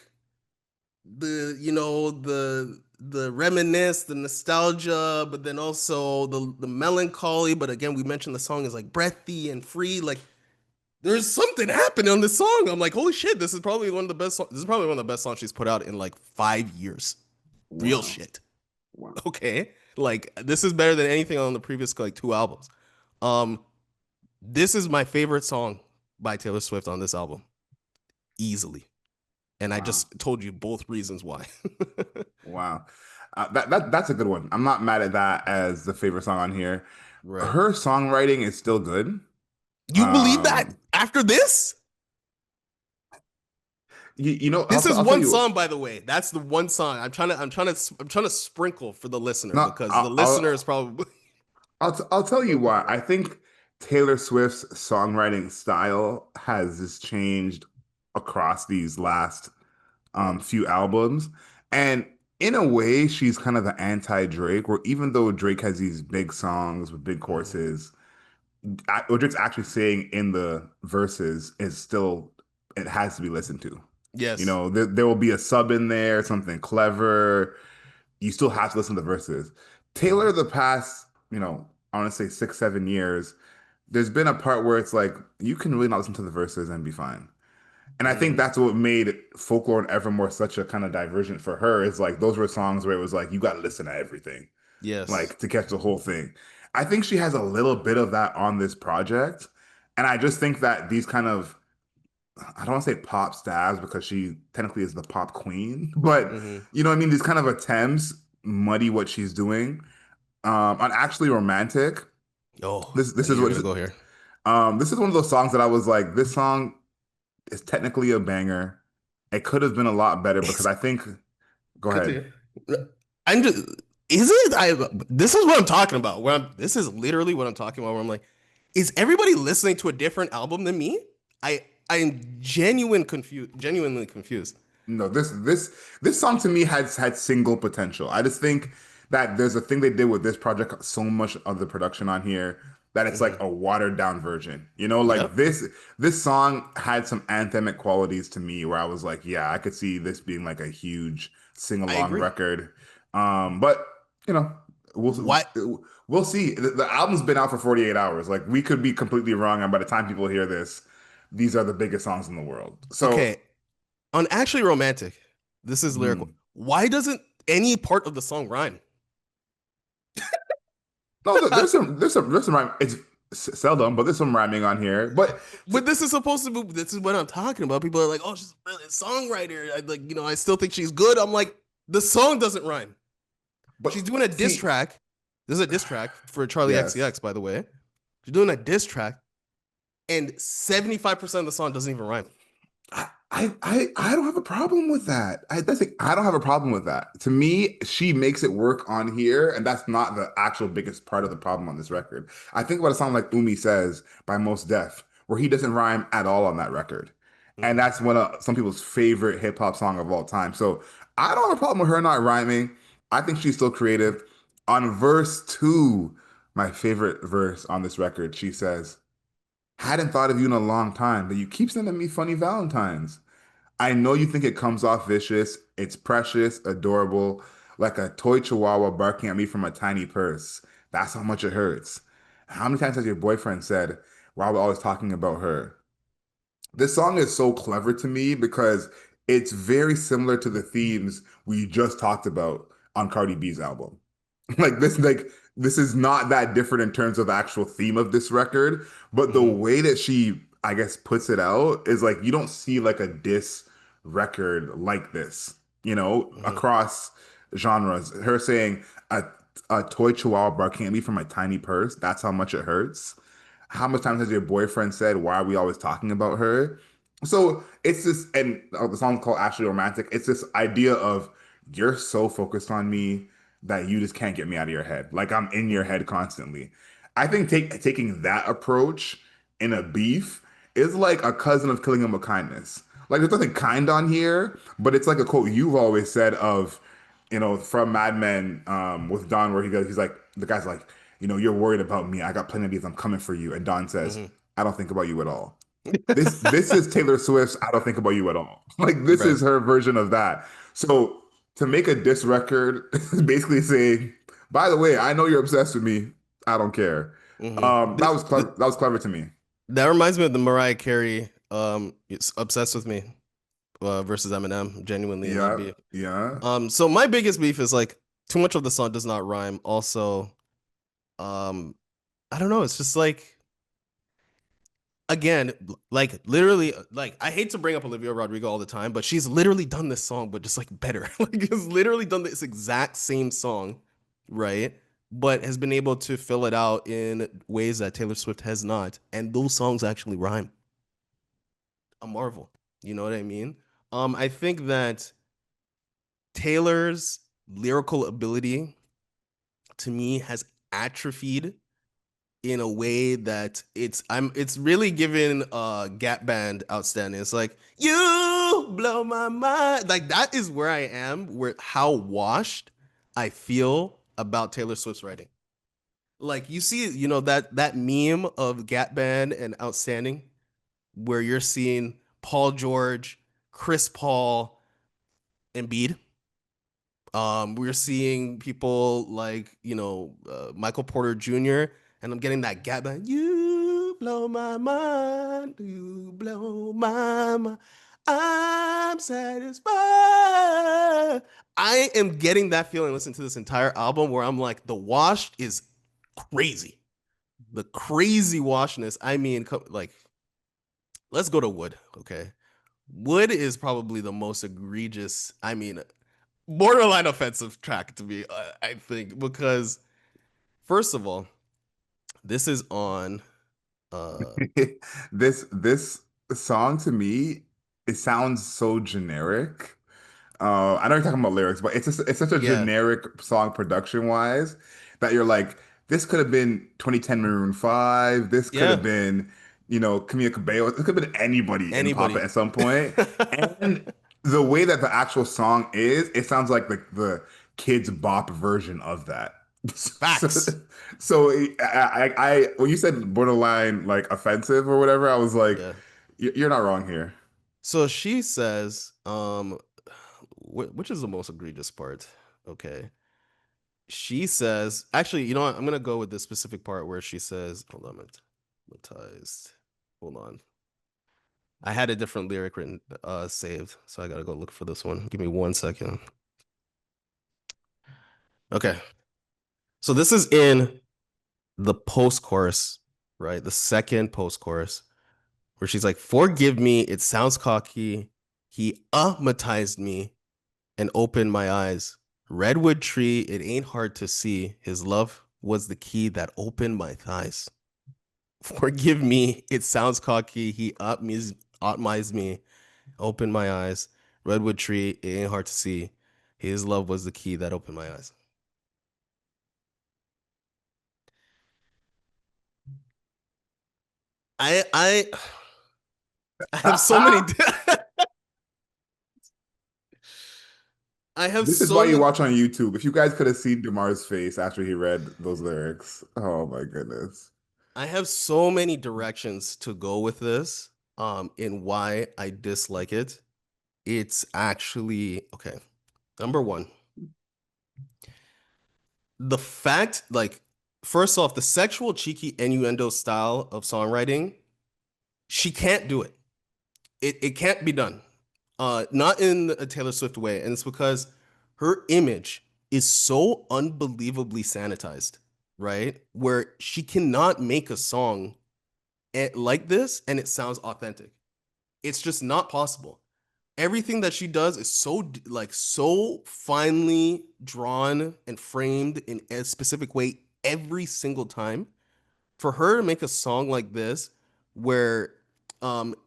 the reminisce, the nostalgia, but then also the melancholy. But again, we mentioned the song is like breathy and free. Like, there's something happening on this song. I'm like, holy shit, this is probably one of the best. This is probably one of the best songs she's put out in like 5 years. Real Wow. shit. Wow. Okay, like this is better than anything on the previous like two albums. Um, this is my favorite song by Taylor Swift on this album, easily. And I Wow. just told you both reasons why. Wow. That's a good one. I'm not mad at that as the favorite song on here. Right. Her songwriting is still good. You believe that Um, after this? This is I'll tell one you. song, by the way. That's the one song. I'm trying to sprinkle for the listener, No, because the listener is probably I'll tell you why. I think Taylor Swift's songwriting style has just changed across these last few albums, and in a way, she's kind of the anti-Drake. Where even though Drake has these big songs with big Mhm. choruses, what Drake's actually saying in the verses is still it has to be listened to. Yes. There will be a sub in there, something clever. You still have to listen to the verses. Hmm. Taylor, the past, I want to say 6, 7 years, there's been a part where it's like you can really not listen to the verses and be fine. And I think Hmm. that's what made Folklore and Evermore such a kind of divergent for her. Is like those were songs where it was like you got to listen to everything, Yes. like to catch the whole thing. I think she has a little bit of that on this project, and I just think that these kind of I don't want to say pop stabs because she technically is the pop queen, but Hmm. you know what I mean? These kind of attempts muddy what she's doing. On Actually Romantic, Oh, this is you're what gonna go here. this is one of those songs that I was like, this song is technically a banger. It could have been a lot better because It's I think, go ahead. continue. I'm just. Is it? This is what I'm talking about. This is literally what I'm talking about. Where I'm like, is everybody listening to a different album than me? I'm genuinely confused. No, this song to me had single potential. I just think that there's a thing they did with this project, so much of the production on here that it's like Hmm. a watered down version. Like Yep, this song had some anthemic qualities to me where I was like, yeah, I could see this being like a huge sing I along agree. record. But you know, we'll What? we'll see. The album's been out for 48 hours. Like we could be completely wrong, and by the time people hear this, these are the biggest songs in the world. So. Okay, on Actually Romantic, this is lyrical. Mhm. Why doesn't any part of the song rhyme? No, there's some rhyme. It's seldom, but there's some rhyming on here. But this is supposed to be. This is what I'm talking about. People are like, "Oh, she's a songwriter." I still think she's good. I'm like, the song doesn't rhyme. She's but doing a diss see, track. This is a diss track for Charlie yes. XCX, by the way. She's doing a diss track, and 75% of the song doesn't even rhyme. I don't have a problem with that. I don't have a problem with that. To me, she makes it work on here, and that's not the actual biggest part of the problem on this record. I think about a song like Umi Says by Most Def, where he doesn't rhyme at all on that record. And Mm-hmm. that's one of some people's favorite hip hop song of all time. So I don't have a problem with her not rhyming. I think she's still creative. On verse two, my favorite verse on this record, she says, hadn't thought of you in a long time, but you keep sending me funny Valentines. I know you think it comes off vicious. It's precious, adorable, like a toy chihuahua barking at me from a tiny purse. That's how much it hurts. How many times has your boyfriend said, "Why we're always talking about her?" This song is so clever to me because it's very similar to the themes we just talked about on Cardi B's album. Like this is not that different in terms of the actual theme of this record, but the Mm-hmm. way that she, I guess, puts it out is like you don't see like a diss record like this, Mm-hmm. across genres. Her saying a toy chihuahua barking at me from my tiny purse, that's how much it hurts. How much times has your boyfriend said, "Why are we always talking about her?" So it's this, and the song's called Actually Romantic. It's this idea of you're so focused on me that you just can't get me out of your head. Like I'm in your Mm-hmm. head constantly. I think taking that approach in a beef is like a cousin of killing him with kindness. Like there's nothing kind on here, but it's like a quote you've always said of, from Mad Men, with Don, where he's like, the guy's like, you're worried about me. I got plenty of these. I'm coming for you. And Don says, Mm-hmm. I don't think about you at all. This is Taylor Swift's I don't think about you at all. Like this Right. is her version of that. So to make a diss record is basically saying, by the way, I know you're obsessed with me. I don't care. Mm-hmm. That was clever. That was clever to me. That reminds me of the Mariah Carey it's Obsessed with Me versus Eminem, genuinely in that Yeah, beat. yeah. So my biggest beef is like too much of the song does not rhyme. Also, um, I don't know. It's just like again, like literally, like I hate to bring up Olivia Rodrigo all the time, but she's literally done this song, but just like better. Like has literally done this exact same song, right? But has been able to fill it out in ways that Taylor Swift has not, and those songs actually rhyme. A marvel. You know what I mean? I think that Taylor's lyrical ability to me has atrophied in a way that it's really given Gap Band outstanding. It's like you blow my mind. Like that is where I am, where how washed I feel about Taylor Swift's writing. Like you see, that meme of Gap Band and Outstanding, where you're seeing Paul George. Chris Paul, Embiid. We're seeing people like, Michael Porter Jr., and I'm getting that gap. Like, you blow my mind, you blow my mind. I'm satisfied. I am getting that feeling. Listen to this entire album where I'm like, the wash is crazy. The crazy washness. I mean, like, let's go to Wood. Okay. Wood is probably the most egregious. I mean, borderline offensive track to me, I think, because first of all, this is on This song to me, it sounds so generic. I know you're talking about lyrics, but it's such a yeah, generic song production wise that you're like, this could have been 2010 Maroon 5. This could have yeah, been, Camila Cabello. This could have been anybody in pop anybody. at some point. And the way that the actual song is, it sounds like the kids bop version of that. So, Facts. so when you said borderline like offensive or whatever, I was like, Yeah. You're not wrong here." So she says, which is the most egregious part? Okay. She says, actually, you know what? I'm gonna go with this specific part where she says, hold on, hypnotized. Hold on. I had a different lyric written saved, so I gotta go look for this one. Give me 1 second. Okay. So this is in the post chorus, right? The second post chorus, where she's like, "Forgive me, it sounds cocky. He hypnotized me and opened my eyes. Redwood tree, it ain't hard to see. His love was the key that opened my thighs. Forgive me, it sounds cocky. He hypnotized me, opened my eyes. Redwood tree, it ain't hard to see. His love was the key that opened my eyes." I I have so many. I have This is why so you many. watch on YouTube. If you guys could have seen Demar's face after he read those lyrics, oh my goodness. I have so many directions to go with this. In why I dislike it. It's actually okay. Number one, the fact, like, first off, the sexual cheeky innuendo style of songwriting, she can't do it. It can't be done. Not in a Taylor Swift way, and it's because her image is so unbelievably sanitized, right? Where she cannot make a song like this and it sounds authentic. It's just not possible. Everything that she does is so finely drawn and framed in a specific way every single time. For her to make a song like this, where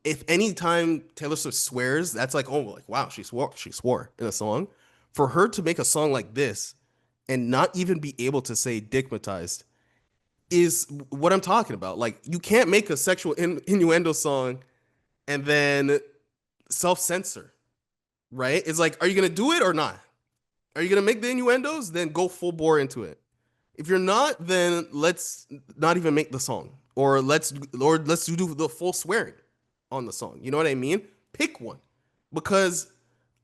if any time Taylor Swift swears, that's like, oh, like, wow, she swore in a song. For her to make a song like this and not even be able to say dickmatized is what I'm talking about. Like, you can't make a sexual innuendo song and then self-censor, right? It's like, are you gonna do it or not? Are you gonna make the innuendos? Then go full bore into it. If you're not, then let's not even make the song, or let's do the full swearing on the song. You know what I mean? Pick one, because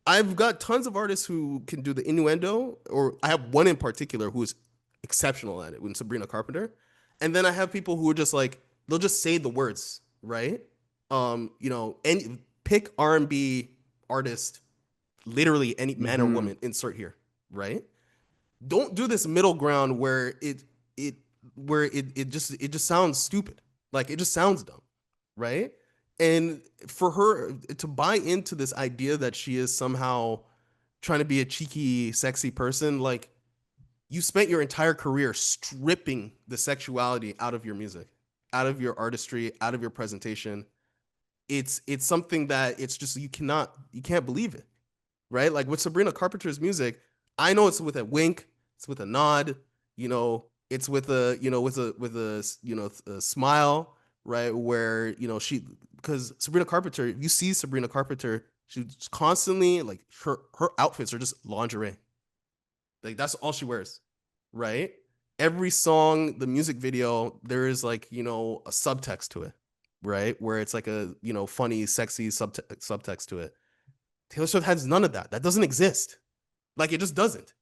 I've got tons of artists who can do the innuendo, or I have one in particular who is exceptional at it, when Sabrina Carpenter. And then I have people who are just like, they'll just say the words, right? And pick R&B artist, literally any man or Hmm. woman, insert here, right? Don't do this middle ground where it it just sounds stupid. Like, it just sounds dumb, right? And for her to buy into this idea that she is somehow trying to be a cheeky, sexy person, like, you spent your entire career stripping the sexuality out of your music, out of your artistry, out of your presentation. It's something that it's just, you can't believe it, right? Like, with Sabrina Carpenter's music, I know it's with a wink, it's with a nod, it's with a smile, right? Where, because Sabrina Carpenter, you see Sabrina Carpenter, she's constantly like, her outfits are just lingerie. Like, that's all she wears, right? Every song, the music video, there is like, a subtext to it, right? Where it's like a, funny, sexy subtext to it. Taylor Swift has none of that. That doesn't exist. Like it just doesn't,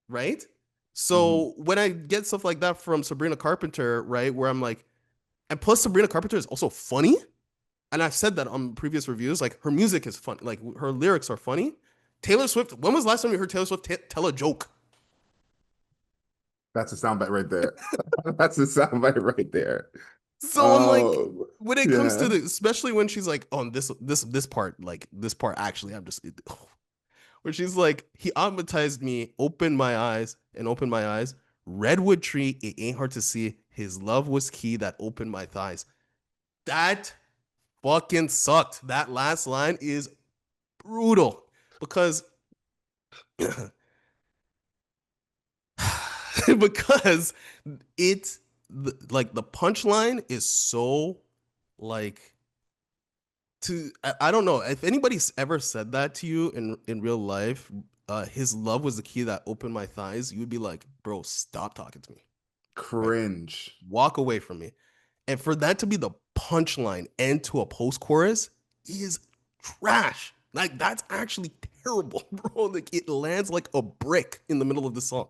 right? Mhm. So when I get stuff like that from Sabrina Carpenter, right, where I'm like, and plus Sabrina Carpenter is also funny, and I've said that on previous reviews, like her music is fun, like her lyrics are funny. Taylor Swift, when was the last time you heard Taylor Swift tell a joke? That's a soundbite right there. That's a soundbite right there. So I'm like, Um, when it comes to yeah. the, especially when she's like, on this part, like this part, actually, I'm just where she's like, he hypnotized me, opened my eyes, and opened my eyes. Redwood tree, it ain't hard to see. His love was key that opened my thighs. That fucking sucked. That last line is brutal because because it's like the punchline is so like I don't know if anybody's ever said that to you in real life. His love was the key that opened my thighs. You would be like, bro, stop talking to me. Right? Cringe. Walk away from me. And for that to be the punchline end to a post chorus is trash. Like that's actually terrible, bro. Like it lands like a brick in the middle of the song.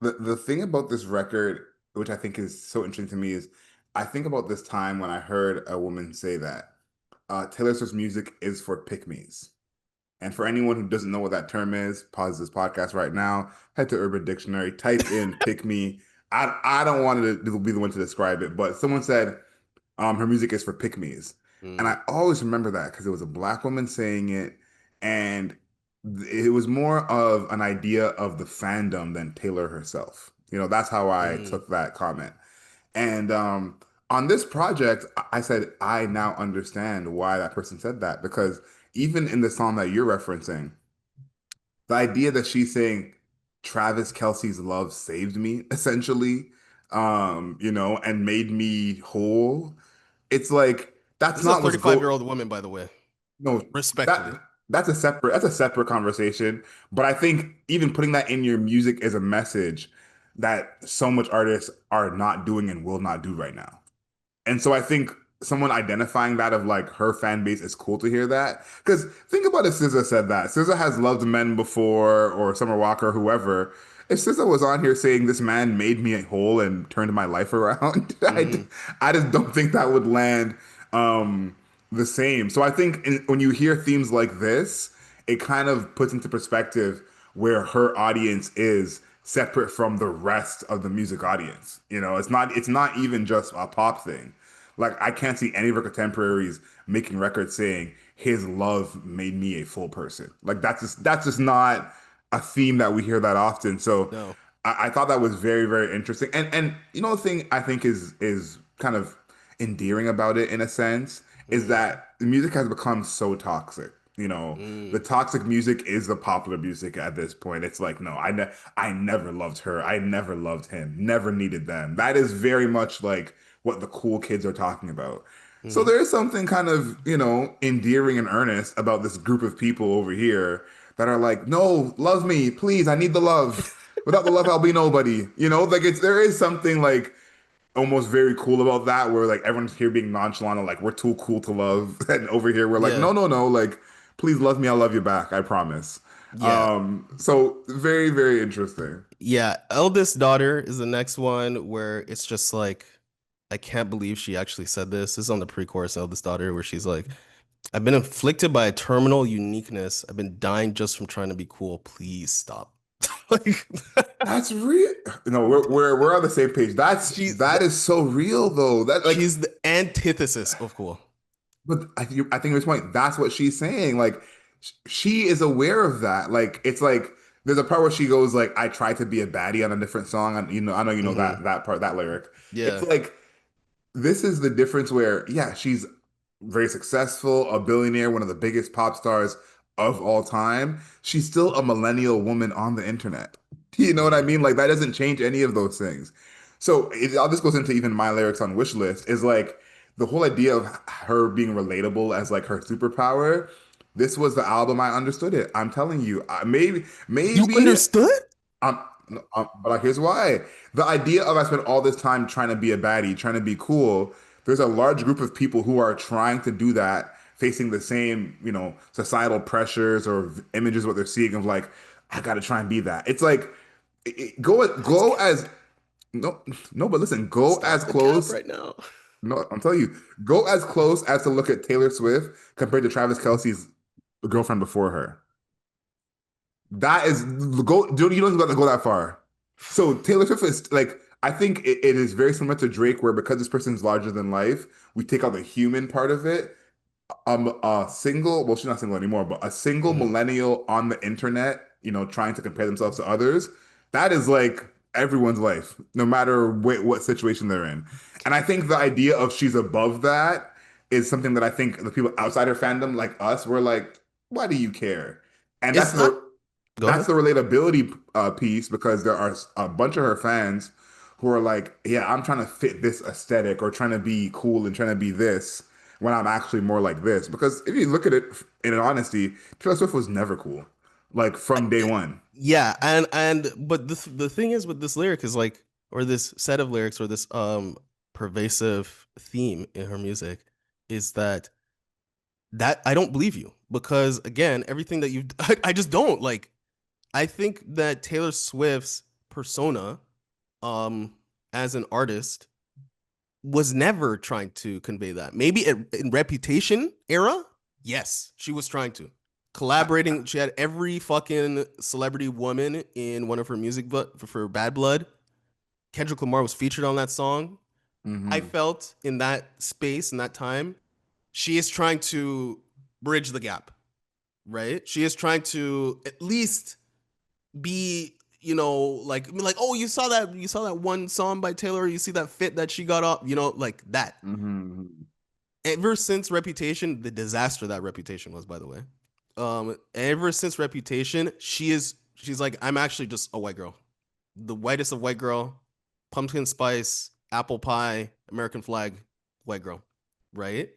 The thing about this record, which I think is so interesting to me, is I think about this time when I heard a woman say that Taylor Swift's music is for pick-me's. And for anyone who doesn't know what that term is, pause this podcast right now, head to Urban Dictionary, type in pick me. I don't want to be the one to describe it, but someone said her music is for pick-me's. And Mm, I always remember that because it was a black woman saying it, and it was more of an idea of the fandom than Taylor herself. That's how I mm, took that comment. And on this project, I said, I now understand why that person said that because even in the song that you're referencing, the idea that she's saying Travis Kelce's love saved me, essentially, and made me whole. It's like this that's is a not what's 35-year-old woman, by the way. no, Respectfully. that that's a separate conversation. But I think even putting that in your music is a message that so much artists are not doing and will not do right now. And so I think someone identifying that of like her fan base is cool to hear that. Because think about if SZA said that. SZA has loved men before, or Summer Walker, whoever. If SZA was on here saying this man made me whole and turned my life around, Mm-hmm. I just don't think that would land um, the same. So I think when you hear themes like this, it kind of puts into perspective where her audience is separate from the rest of the music audience. It's not even just a pop thing. Like I can't see any of her contemporaries making records saying his love made me a full person. Like that's just not a theme that we hear that often. So No. I thought that was very, very interesting. And the thing I think is kind of endearing about it in a sense is Mm, that the music has become so toxic. The mm, toxic music is the popular music at this point. It's like, no, I never loved her. I never loved him. Never needed them. That is very much like what the cool kids are talking about. So mm-hmm. there is something kind of, endearing and earnest about this group of people over here that are like, no, love me, please. I need the love. Without the love, I'll be nobody. Like there is something like almost very cool about that where like everyone's here being nonchalant and like we're too cool to love. And over here we're like, Yeah. no, no, no, like please love me, I'll love you back, I promise. Yeah. So very, very interesting. Yeah. Eldest daughter is the next one where it's just like, I can't believe she actually said this. This is on the pre-chorus, eldest daughter, where she's like, I've been afflicted by a terminal uniqueness. I've been dying just from trying to be cool. Please stop. Like That's real. No, we're on the same page. That is so real though. That like she's the antithesis of cool. But I think at this point, that's what she's saying. Like, she is aware of that. Like, it's like there's a part where she goes like, "I tried to be a baddie on a different song." And I know you know Hmm. that part, that lyric. It's Yeah. like this is the difference where, yeah, she's very successful, a billionaire, one of the biggest pop stars of all time. She's still a millennial woman on the internet. You know what I Hmm. mean? Like that doesn't change any of those things. So all this goes into even my lyrics on Wishlist is like the whole idea of her being relatable as like her superpower. This was the album I understood it. I'm telling you, You maybe understood? um, but here's why. The idea of I spent all this time trying to be a baddie, trying to be cool. There's a large group of people who are trying to do that facing the same, societal pressures or images what they're seeing of like, I got to try and be that. It's like That's go cap. as no no, but listen, go as Stop the cap close. right now. No, I'm telling you, go as close as to look at Taylor Swift compared to Travis Kelce's girlfriend before her. That is go. You don't even got to go that far. So Taylor Swift is like, I think it is very similar to Drake, where because this person's larger than life, we take out the human part of it. A single, well, she's not single anymore, but a single Mhm. millennial on the internet, trying to compare themselves to others, that is like everyone's life, no matter what situation they're in. And I think the idea of she's above that is something that I think the people outside her fandom, like us, were like, why do you care? And It's not. Go that's ahead. the relatability piece because there are a bunch of her fans who are like, yeah, I'm trying to fit this aesthetic or trying to be cool and trying to be this when I'm actually more like this. Because if you look at it in honesty, Taylor Swift was never cool, like from day one. Yeah, and but the thing is with this lyric is like, or this set of lyrics, or this pervasive theme in her music, is that I don't believe you, because again, everything that you I just don't like. I think that Taylor Swift's persona, um, as an artist, was never trying to convey that. Maybe in Reputation era, yes, she was trying to. Collaborating, she had every fucking celebrity woman in one of her music, but for Bad Blood, Kendrick Lamar was featured on that song. I Hmm. felt in that space, in that time, she is trying to bridge the gap, right? She is trying to at least be, like, oh, you saw that one song by Taylor, you see that fit that she got up, like that. Hmm. Ever since Reputation, the disaster that Reputation was, by the way. Ever since Reputation, she's like, I'm actually just a white girl, the whitest of white girl, pumpkin spice, apple pie, American flag, white girl, right?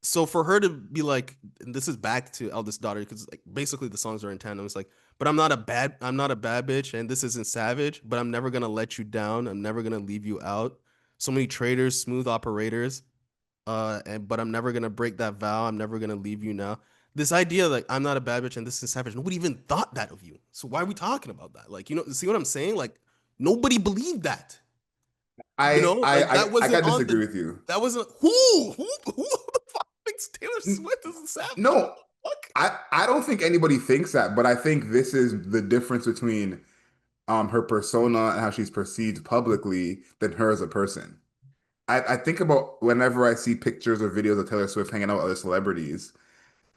So for her to be like, and this is back to Eldest Daughter, because like basically the songs are in tandem. It's like, but I'm not a bad bitch, and this isn't savage, but I'm never gonna let you down. I'm never gonna leave you out. So many traitors, smooth operators, but I'm never gonna break that vow. I'm never gonna leave you now. This idea like I'm not a bad bitch and this is savage. Nobody even thought that of you. So why are we talking about that? Like, see what I'm saying? Like, nobody believed that. Like that I wasn't gotta on disagree the. with you. That wasn't who the fuck thinks Taylor Swift is a savage? What No, the fuck? I don't think anybody thinks that, but I think this is the difference between her persona and how she's perceived publicly than her as a person. I think about whenever I see pictures or videos of Taylor Swift hanging out with other celebrities,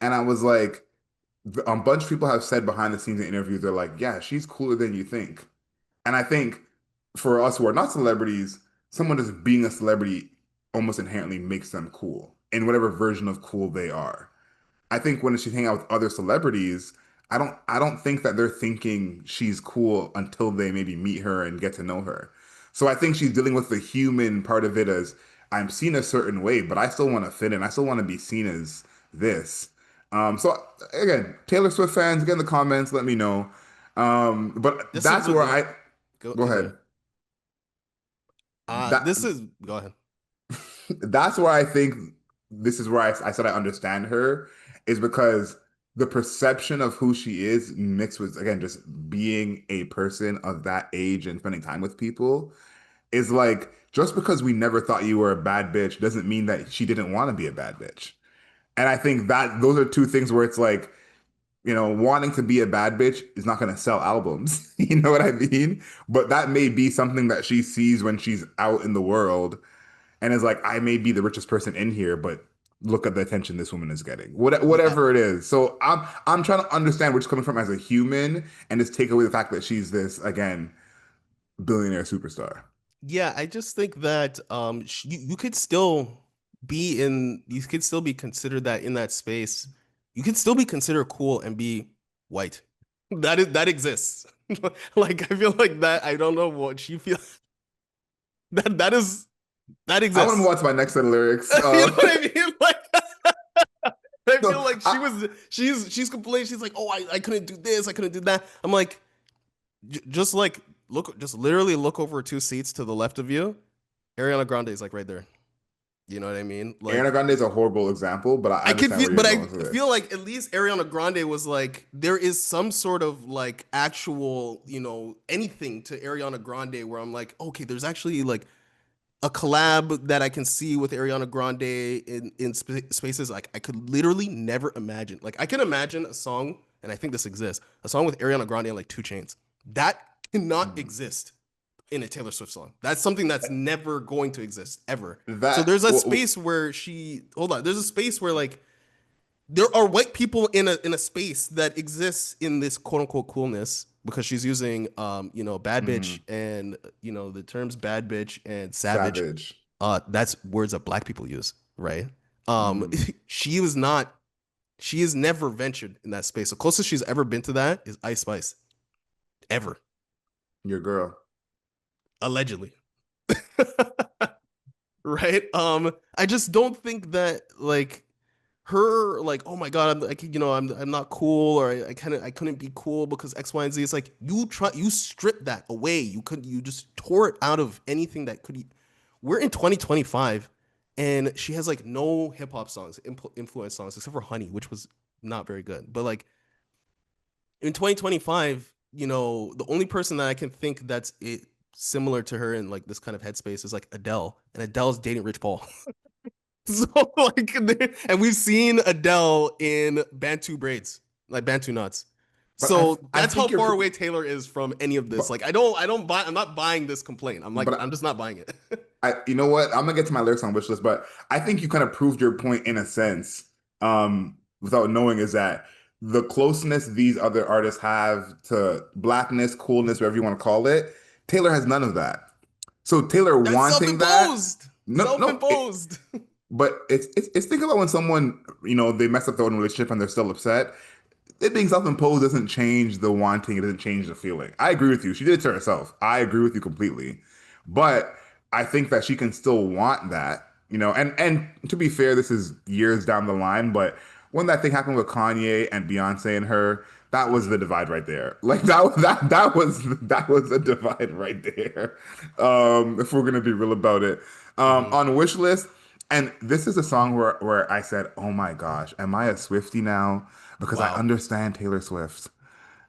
and I was like, a bunch of people have said behind the scenes in interviews, they're like, yeah, she's cooler than you think. And I think for us who are not celebrities, someone just being a celebrity almost inherently makes them cool in whatever version of cool they are. I think when she's hanging out with other celebrities, I don't think that they're thinking she's cool until they maybe meet her and get to know her. So I think she's dealing with the human part of it as I'm seen a certain way, but I still want to fit in. I still want to be seen as this. So again, Taylor Swift fans, get in the comments, let me know. But This is that's what where the I go go continue. ahead. That This is go ahead. that's where I think this is where I said I understand her is because the perception of who she is mixed with again just being a person of that age and spending time with people is like just because we never thought you were a bad bitch doesn't mean that she didn't want to be a bad bitch. And I think that those are two things where it's like, wanting to be a bad bitch is not going to sell albums. You know what I mean? But that may be something that she sees when she's out in the world and is like, I may be the richest person in here, but look at the attention this woman is getting. Yeah. Whatever it is. So I'm trying to understand where she's coming from as a human and just take away the fact that she's this again billionaire superstar. Yeah, I just think that you could still you could still be considered that in that space. You could still be considered cool and be white. That exists. Like I feel like that. I don't know what she feels. That I want to move exists. on to my next set of lyrics. You know what I mean? Like I So feel like she's complaining. She's like, oh, I couldn't do this, I couldn't do that. I'm like, just like just literally look over two seats to the left of you. Ariana Grande is like right there. You know what I mean? Ariana Like Grande is a horrible example, but I I could understand feel, where you're but going I with it. feel like at least Ariana Grande was like there is some sort of like actual, anything to Ariana Grande where I'm like, okay, there's actually like a collab that I can see with Ariana Grande in spaces like I could literally never imagine. Like I can imagine a song, and I think this exists, a song with Ariana Grande and like Two Chains. That cannot Mm. exist in a Taylor Swift song. That's something that's never going to exist ever. So That there's a w- space where she hold on. There's a space where like there are white people in a space that exists in this quote unquote coolness because she's using bad bitch mhm, and the terms bad bitch and savage. Savage. That's words that black people use, right? Um, Mm, she was not. She has never ventured in that space. The closest she's ever been to that is Ice Spice, ever, your girl. allegedly. Right? I just don't think that like her like, oh my god, I'm like, I'm not cool, or I couldn't be cool because X, Y, and Z. It's like you stripped that away. You just tore it out of anything that could. We're in 2025, and she has like no hip hop songs, influence songs, except for Honey, which was not very good. But like in 2025, the only person that I can think that's similar to her in like this kind of headspace is like Adele, and Adele's dating Rich Paul. So like, and we've seen Adele in Bantu braids, like Bantu knots. But I So I that's how think far you're away Taylor is from any of this. but Like, I don't buy. I'm not buying this complaint. I'm like, I'm but just not buying it. you know what? I'm gonna get to my lyrics on Wishlist, but I think you kind of proved your point in a sense, without knowing is that the closeness these other artists have to blackness, coolness, whatever you want to call it, Taylor has none of that. So Taylor That's wanting that, self-imposed. no, no, Self-imposed. but it's think about when someone, they mess up their own relationship and they're still upset. It being self-imposed doesn't change the wanting, it doesn't change the feeling. I agree with you. She did it to herself. I agree with you completely. But I think that she can still want that, and to be fair, this is years down the line, but when that thing happened with Kanye and Beyonce and her, that was Hmm. the divide right there. Like that was a divide right there. If we're gonna be real about it. Hmm. On Wishlist, and this is a song where I said, "Oh my gosh, am I a Swiftie now?" Because I Wow. understand Taylor Swift.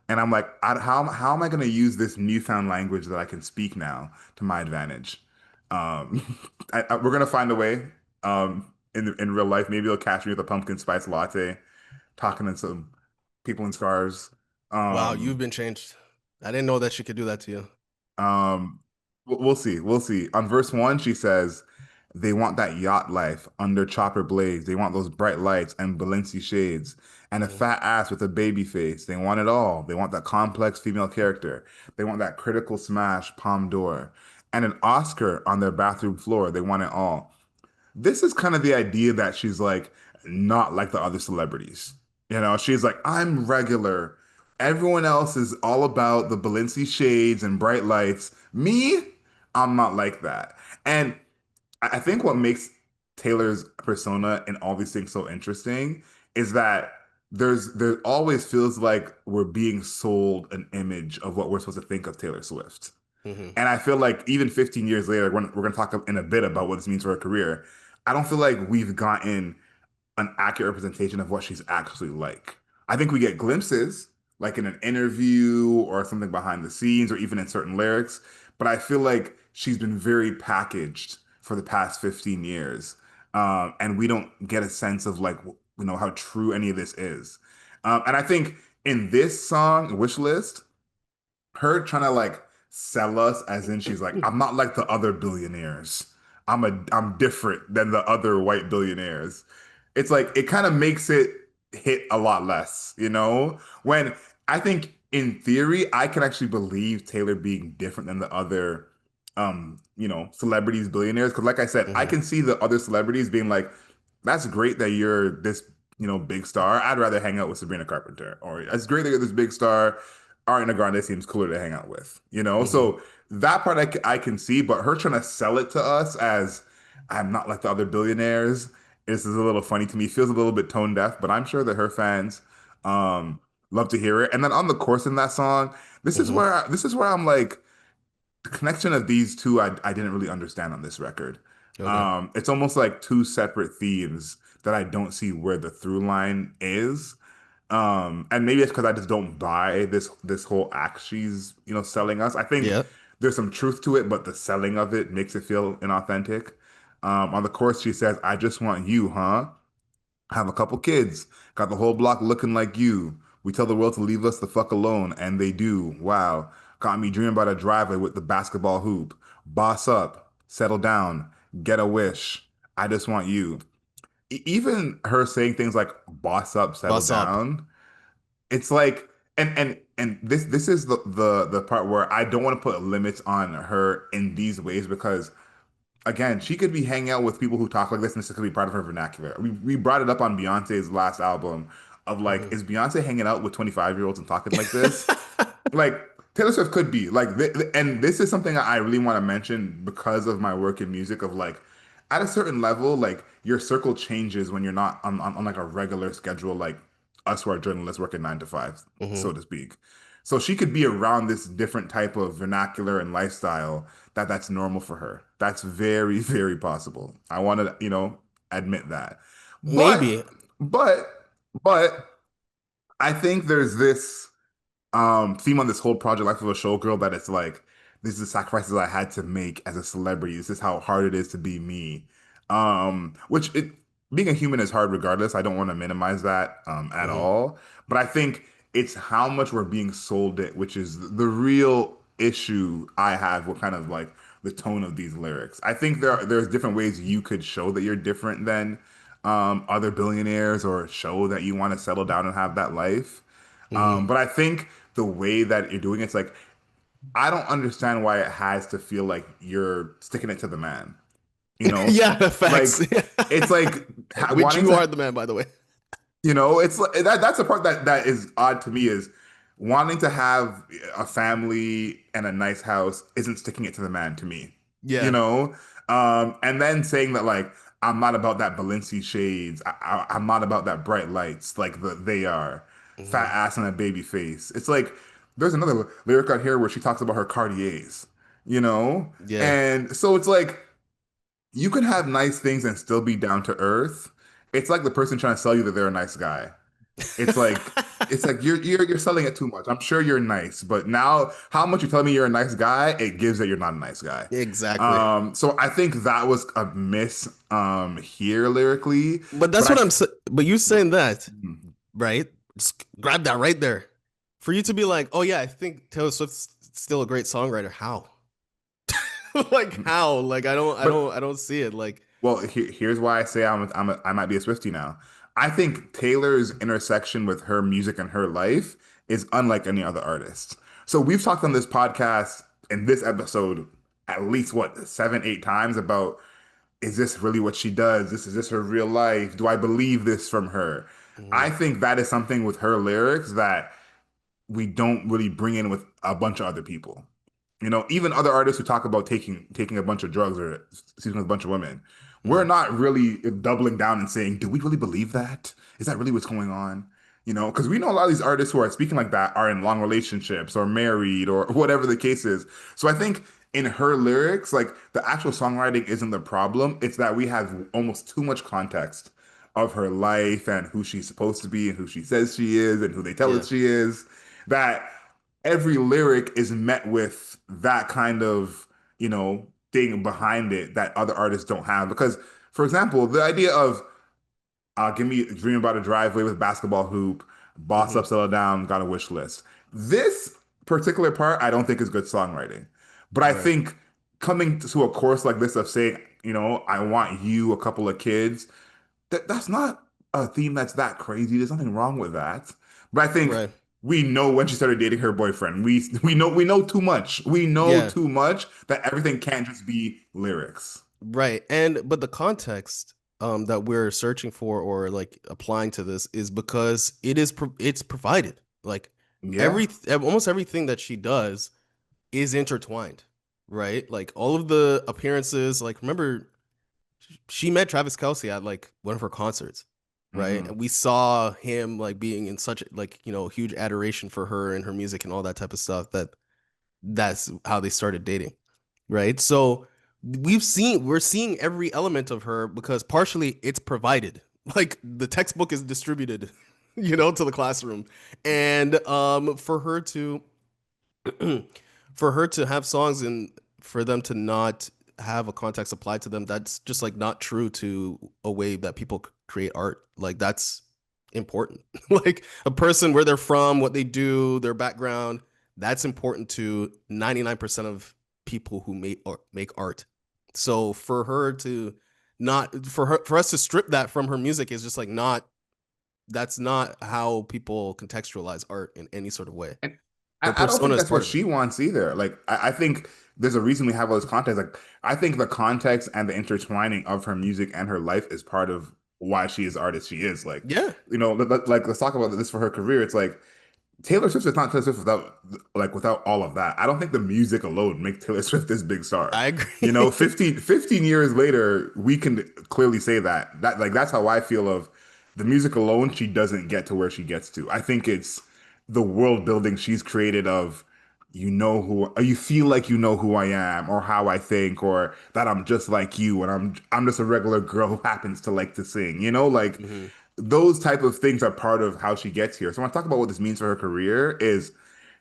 And I'm like, how am I going to use this newfound language that I can speak now to my advantage? We're going to find a way in real life. Maybe you'll catch me with a pumpkin spice latte, talking to some people in scarves. Wow, you've Um, been changed. I didn't know that she could do that to you. Um, we'll see. We'll see. On verse one, she says, they want that yacht life under chopper blades. They want those bright lights and Balenci shades and a Hmm. fat ass with a baby face. They want it all. They want that complex female character. They want that critical smash palm door and an Oscar on their bathroom floor. They want it all. This is kind of the idea that she's like not like the other celebrities. She's like, I'm regular. Everyone else is all about the Balenci shades and bright lights. Me, I'm not like that. And I think what makes Taylor's persona and all these things so interesting is that there always feels like we're being sold an image of what we're supposed to think of Taylor Swift. Hmm. And I feel like even 15 years later, we're going to talk in a bit about what this means for her career. I don't feel like we've gotten an accurate representation of what she's actually like. I think we get glimpses, like in an interview or something behind the scenes, or even in certain lyrics. But I feel like she's been very packaged for the past 15 years. And we don't get a sense of like, how true any of this is. And I think in this song, Wish List, her trying to like sell us as in she's like, I'm not like the other billionaires. I'm different than the other white billionaires. It's like it kind of makes it hit a lot less. When I think in theory, I can actually believe Taylor being different than the other celebrities, billionaires. Cause like I said, I Hmm. can see the other celebrities being like, that's great that you're this, big star. I'd rather hang out with Sabrina Carpenter. Or it's great that you're this big star. Ariana Grande seems cooler to hang out with. Hmm. So that part I can see, but her trying to sell it to us as I'm not like the other billionaires is a little funny to me. Feels a little bit tone deaf, but I'm sure that her fans um, love to hear it. And then on the chorus in that song, Hmm. this is where I'm like the connection of these two I didn't really understand on this record. Okay. It's almost like two separate themes that I don't see where the through line is. And maybe it's because I just don't buy this whole act she's, selling us. I think Yeah. there's some truth to it, but the selling of it makes it feel inauthentic. On the chorus, she says, "I just want you, huh? Have a couple kids, got the whole block looking like you. We tell the world to leave us the fuck alone, and they do. Wow. Got me dreaming about a driveway with the basketball hoop. Boss up, settle down, get a wish. I just want you." Even her saying things like "boss up, settle Bus up. down," it's like, and this is the part where I don't want to put limits on her in these ways because again, she could be hanging out with people who talk like this, and this could be part of her vernacular. We brought it up on Beyonce's last album of like, Mhm. is Beyonce hanging out with 25-year-olds and talking like this? Like Taylor Swift could be like, and this is something I really want to mention because of my work in music. Of like, at a certain level, like your circle changes when you're not on like a regular schedule, like us who are journalists working 9 to 5, Mhm. so to speak. So she could be around this different type of vernacular and lifestyle that's normal for her. That's very, very possible. I want to, admit that. But, Maybe. but, but I think there's this theme on this whole project Life of a Showgirl that it's like this is the sacrifices I had to make as a celebrity. This is how hard it is to be me. Which it being a human is hard regardless. I don't want to minimize that at Mhm. all. But I think it's how much we're being sold it, which is the real issue I have with kind of like the tone of these lyrics. I think there's different ways you could show that you're different than other billionaires or show that you want to settle down and have that life. Mhm. But I think the way that you're doing it's like I don't understand why it has to feel like you're sticking it to the man. You know, Yeah, the facts. like it's like Which wanting you to, are the man, by the way. it's like that's the part that is odd to me is wanting to have a family and a nice house isn't sticking it to the man to me. You Yeah. know, and then saying that like I'm not about that Balenci shades. I'm not about that bright lights like they are. Fat Mhm. ass and a baby face. It's like there's another lyric on here where she talks about her Cartiers. You know, Yeah. and so it's like you can have nice things and still be down to earth. It's like the person trying to sell you that they're a nice guy. It's like you're selling it too much. I'm sure you're nice, but now how much you tell me you're a nice guy, it gives that you're not a nice guy. Exactly. So I think that was a miss here lyrically, But but that's what I'm saying. But you saying that, Mhm. right? Just grab that right there. For you to be like, oh yeah, I think Taylor Swift's still a great songwriter. How? Like how? Like but I don't see it. Like, well, here's why I say I might be a Swiftie now. I think Taylor's intersection with her music and her life is unlike any other artist. So we've talked on this podcast in this episode at least what 7, 8 times about is this really what she does? Is this her real life? Do I believe this from her? mhm, I think that is something with her lyrics that we don't really bring in with a bunch of other people. Even other artists who talk about taking a bunch of drugs or sleeping with a bunch of women, we're mhm, not really doubling down and saying, "Do we really believe that? Is that really what's going on?" Because we know a lot of these artists who are speaking like that are in long relationships or married or whatever the case is. So I think in her lyrics, like the actual songwriting isn't the problem. It's that we have almost too much context of her life and who she's supposed to be and who she says she is and who they tell yeah, us she is that every lyric is met with that kind of, thing behind it that other artists don't have. Because, for example, the idea of give me a dream about a driveway with a basketball hoop, boss mhm, up, settle down, got a wish list. This particular part, I don't think is good songwriting. But I right, think coming to a course like this of saying, I want you a couple of kids, that's not a theme that's that crazy. There's nothing wrong with that. But I think right, we know when she started dating her boyfriend. We know too much. We know yeah, too much that everything can't just be lyrics. right. And but the context that we're searching for or like applying to this is because it's provided. Like Yeah. almost everything that she does is intertwined, right? Like all of the appearances. Like remember she met Travis Kelsey at like one of her concerts, right? Hmm. And we saw him like being in such like huge adoration for her and her music and all that type of stuff that's how they started dating, right? So we're seeing every element of her because partially it's provided. Like the textbook is distributed, to the classroom. And for her to for her to have songs and for them to not have a context applied to them, that's just like not true to a way that people create art. Like that's important. Like a person, where they're from, what they do, their background, that's important to 99% of people who make art. So for her to not for us to strip that from her music is just like not that's not how people contextualize art in any sort of way. And Her I don't think persona is that's what part of it. she wants either. Like, I think there's a reason we have all this context. Like, I think the context and the intertwining of her music and her life is part of why she is the artist she is. Like, Yeah, like let's talk about this for her career. It's like Taylor Swift is not Taylor Swift without all of that. I don't think the music alone makes Taylor Swift this big star. I You know, agree. 15 years later, we can clearly say that. That's how I feel of the music alone, she doesn't get to where she gets to. I think it's the world building she's created of you feel like you know who I am or how I think or that I'm just like you and I'm just a regular girl who happens to like to sing. Like Hmm. those type of things are part of how she gets here. So when I talk about what this means for her career, is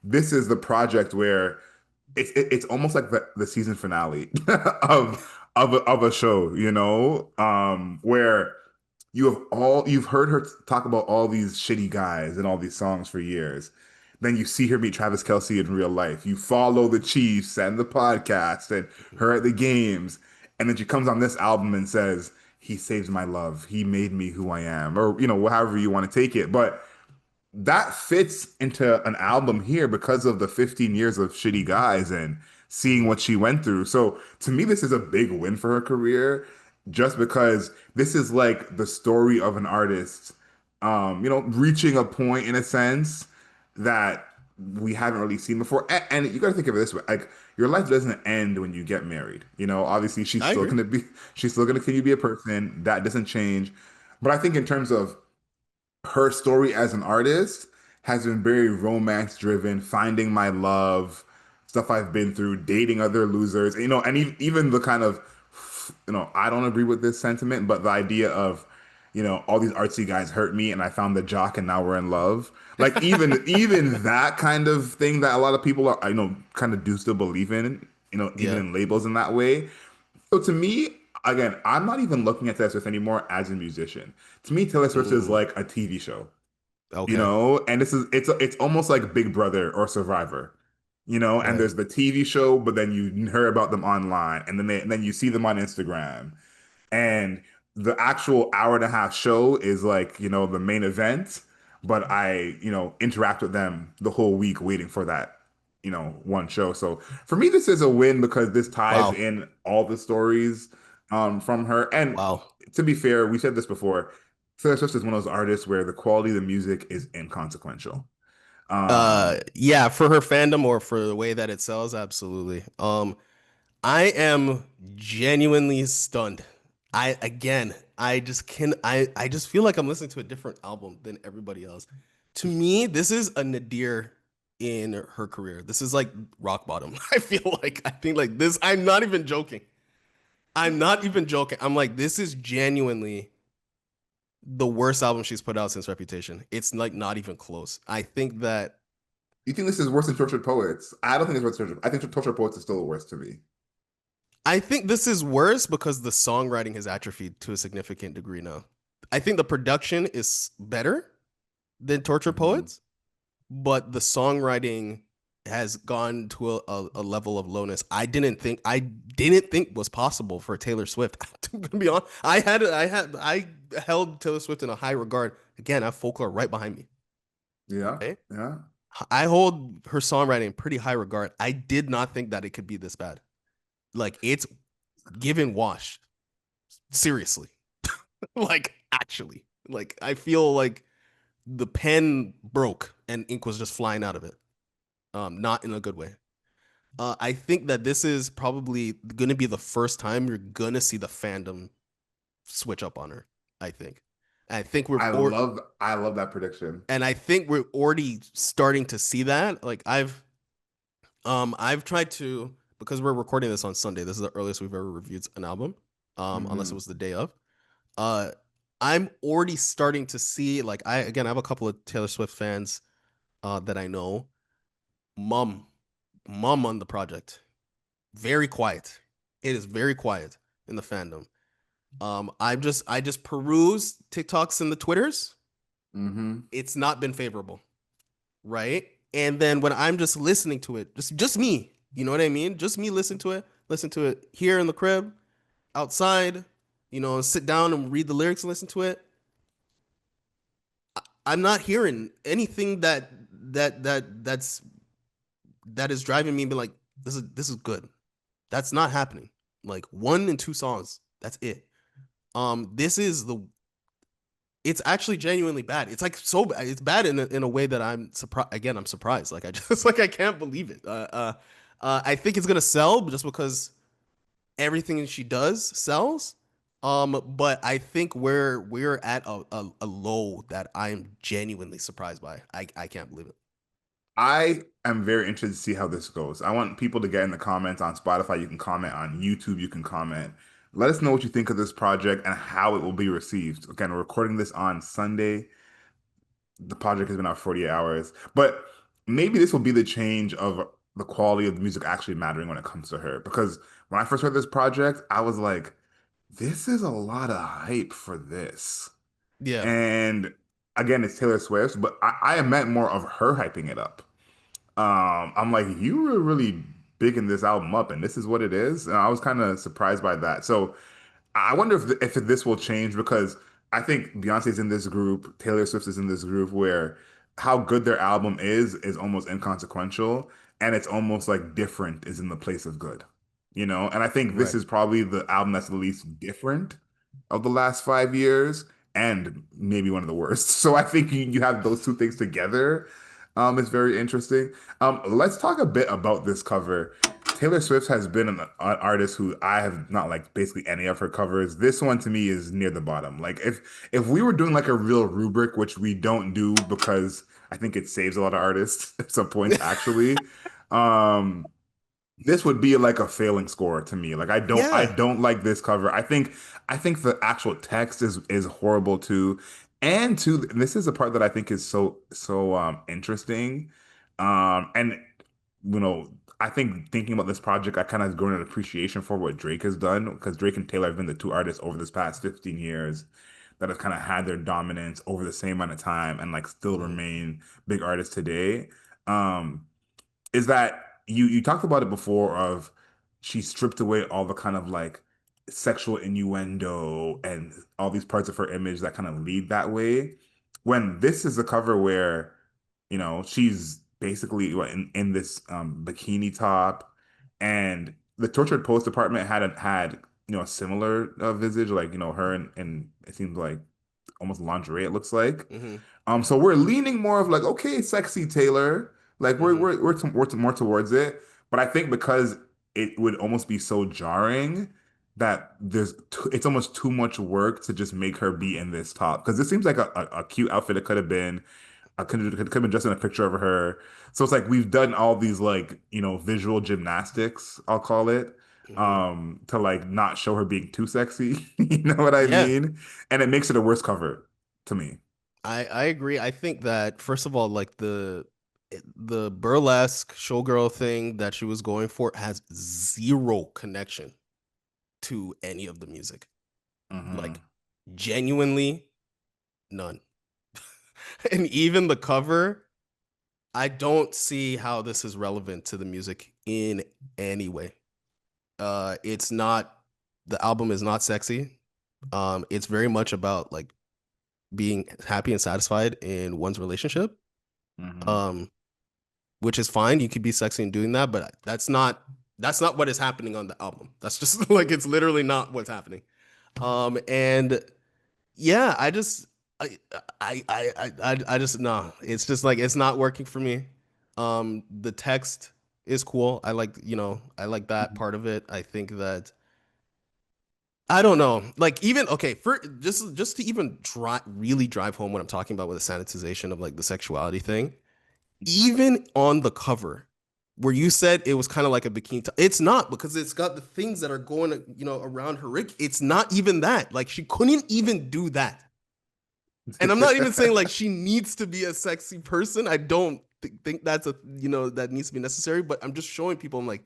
this is the project where it's almost like the season finale of a show, where you've heard her talk about all these shitty guys and all these songs for years. Then you see her meet Travis Kelce in real life. You follow the Chiefs and the podcast and her at the games. And then she comes on this album and says, he saves my love. He made me who I am, or, however you want to take it. But that fits into an album here because of the 15 years of shitty guys and seeing Hmm. what she went through. So to me, this is a big win for her career just because this is like the story of an artist, reaching a point in a sense that we haven't really seen before. And you got to think of it this way, like your life doesn't end when you get married. Obviously I agree. she's still going to continue to be a person. That doesn't change. But I think in terms of her story as an artist has been very romance driven, finding my love, stuff I've been through, dating other losers, and even the kind of, I don't agree with this sentiment, but the idea of, all these artsy guys hurt me and I found the jock and now we're in love. Like even that kind of thing that a lot of people are, kind of do still believe in, even Yeah. in labels in that way. So to me, again, I'm not even looking at Taylor Swift anymore as a musician. To me, Taylor Swift is Mm, like a TV show, okay. and it's almost like Big Brother or Survivor, and Right. there's the TV show, but then you hear about them online, and then you see them on Instagram, and the actual hour and a half show is like the main event, but I interact with them the whole week waiting for that one show. So for me this is a win because this ties Wow. in all the stories from her. And Wow. to be fair, we said this before, Taylor Swift is one of those artists where the quality of the music is inconsequential. Yeah, for her fandom or for the way that it sells, absolutely. I am genuinely stunned. I just feel like I'm listening to a different album than everybody else. To me, this is a nadir in her career. This is like rock bottom. I think like this, I'm not even joking. I'm not even joking. I'm like, this is genuinely the worst album she's put out since Reputation. It's like not even close. I think that You think this is worse than Tortured Poets? I don't think it's worse than Tortured. I think Tortured Poets is still worse to me. I think this is worse because the songwriting has atrophied to a significant degree now. I think the production is better than Torture Mhm. Poets, but the songwriting has gone to a level of lowness I didn't think was possible for Taylor Swift. To be honest, I held Taylor Swift in a high regard. Again, I have folklore right behind me. Yeah, Okay? yeah. I hold her songwriting in pretty high regard. I did not think that it could be this bad. Like it's given wash. Seriously. Like actually. Like I feel like the pen broke and ink was just flying out of it. Not in a good way. I think that this is probably going to be the first time you're going to see the fandom switch up on her. I think. I think we're or I love that prediction. and I think we're already starting to see that. Like I've tried to because we're recording this on Sunday. This is the earliest we've ever reviewed an album, unless it Hmm. was the day of. Uh, I'm already starting to see like I have a couple of Taylor Swift fans that I know. Mum, mum on the project, very quiet. It is very quiet in the fandom. I just peruse TikToks and the Twitters. Hmm. It's not been favorable, right? And then when I'm just listening to it, just me, you know what I mean? Just me listen to it here in the crib, outside, sit down and read the lyrics and listen to it. I'm not hearing anything that is driving me to be like this is good. That's not happening. Like one and two songs, that's it. This is the it's actually genuinely bad. It's like so bad. It's bad in a way that I'm surprised. Again, I'm surprised. Like I just like I can't believe it. I think it's gonna sell just because everything she does sells. But I think we're at a low that I'm genuinely surprised by. I can't believe it. I am very interested to see how this goes. I want people to get in the comments on Spotify. You can comment on YouTube. You can comment. Let us know what you think of this project and how it will be received. Again, we're recording this on Sunday. The project has been out 48 hours, but maybe this will be the change of the quality of the music actually mattering when it comes to her. Because when I first heard this project, I was like, this is a lot of hype for this. Yeah. And again, it's Taylor Swift, but I meant more of her hyping it up. I'm like, you were really bigging this album up, and this is what it is. And I was kind of surprised by that. So I wonder if this will change because I think Beyonce's in this group, Taylor Swift is in this group where how good their album is almost inconsequential, and it's almost like different is in the place of good, you know? And I think this Right. is probably the album that's the least different of the last 5 years and maybe one of the worst. So I think you have those two things together. It's very interesting. Let's talk a bit about this cover. Taylor Swift has been an artist who I have not liked basically any of her covers. This one to me is near the bottom. Like if we were doing like a real rubric, which we don't do because I think it saves a lot of artists at some points actually. Um, this would be like a failing score to me. Like I Yeah. don't like this cover. I think the actual text is horrible too. And too, this is a part that I think is so interesting. And you know, I think thinking about this project, I kind of grown an appreciation for what Drake has done because Drake and Taylor have been the two artists over this past 15 years that have kind of had their dominance over the same amount of time and like still Mhm. remain big artists today. Um, is that you talked about it before of she stripped away all the kind of like sexual innuendo and all these parts of her image that kind of lead that way when this is a cover where she's basically in this bikini top and the tortured post department had a similar visage like her and it seems like almost lingerie it looks like Mhm. so we're leaning more of like, okay, sexy Taylor. Like Mhm. we're more towards it. But I think because it would almost be so jarring that it's almost too much work to just make her be in this top. Because this seems like a cute outfit it could have been. I could have been just in a picture of her. So it's like we've done all these like, visual gymnastics, I'll call it, Mhm. to like not show her being too sexy. You know what I Yeah. mean? And it makes it a worse cover to me. I agree. I think that first of all, like the burlesque showgirl thing that she was going for has zero connection to any of the music. Like Hmm. genuinely none. And even the cover, I don't see how this is relevant to the music in any way. It's not the album is not sexy. It's very much about like being happy and satisfied in one's relationship. Hmm. Um, which is fine. You could be sexy in doing that, but that's not what is happening on the album. That's just like it's literally not what's happening. And yeah, I just no. It's just like it's not working for me. The text is cool. I like that part of it. I think that I don't know. Like even okay, for just to even really drive home what I'm talking about with the sanitization of like the sexuality thing. Even on the cover. where you said it was kind of like a bikini top. It's not because it's got the things that are going, around her rig. It's not even that. Like she couldn't even do that. And I'm not even saying like she needs to be a sexy person. I don't think that's that needs to be necessary. But I'm just showing people. I'm like,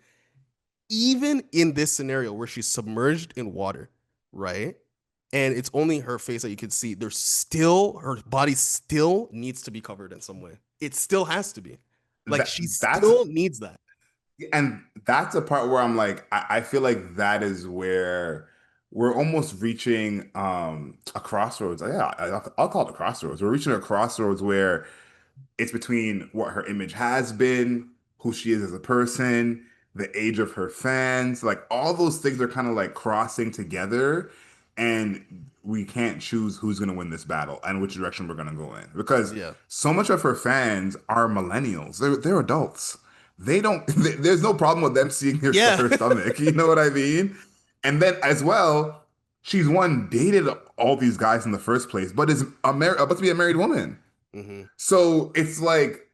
even in this scenario where she's submerged in water, right? And it's only her face that you can see. There's still her body still needs to be covered in some way. It still has to be. Like that she that's still needs that. and that's a part where I'm like, I feel like that is where we're almost reaching a crossroads. Yeah, I'll call it a crossroads. We're reaching a crossroads where it's between what her image has been, who she is as a person, the age of her fans, like all those things are kind of like crossing together, and we can't choose who's going to win this battle and which direction we're going to go in because Yeah. so much of her fans are millennials. They're adults. They don't. There's no problem with them seeing Yeah. her stomach. You know what I mean? And then as well, she's one dated all these guys in the first place, but is about to be a married woman. hmm So it's like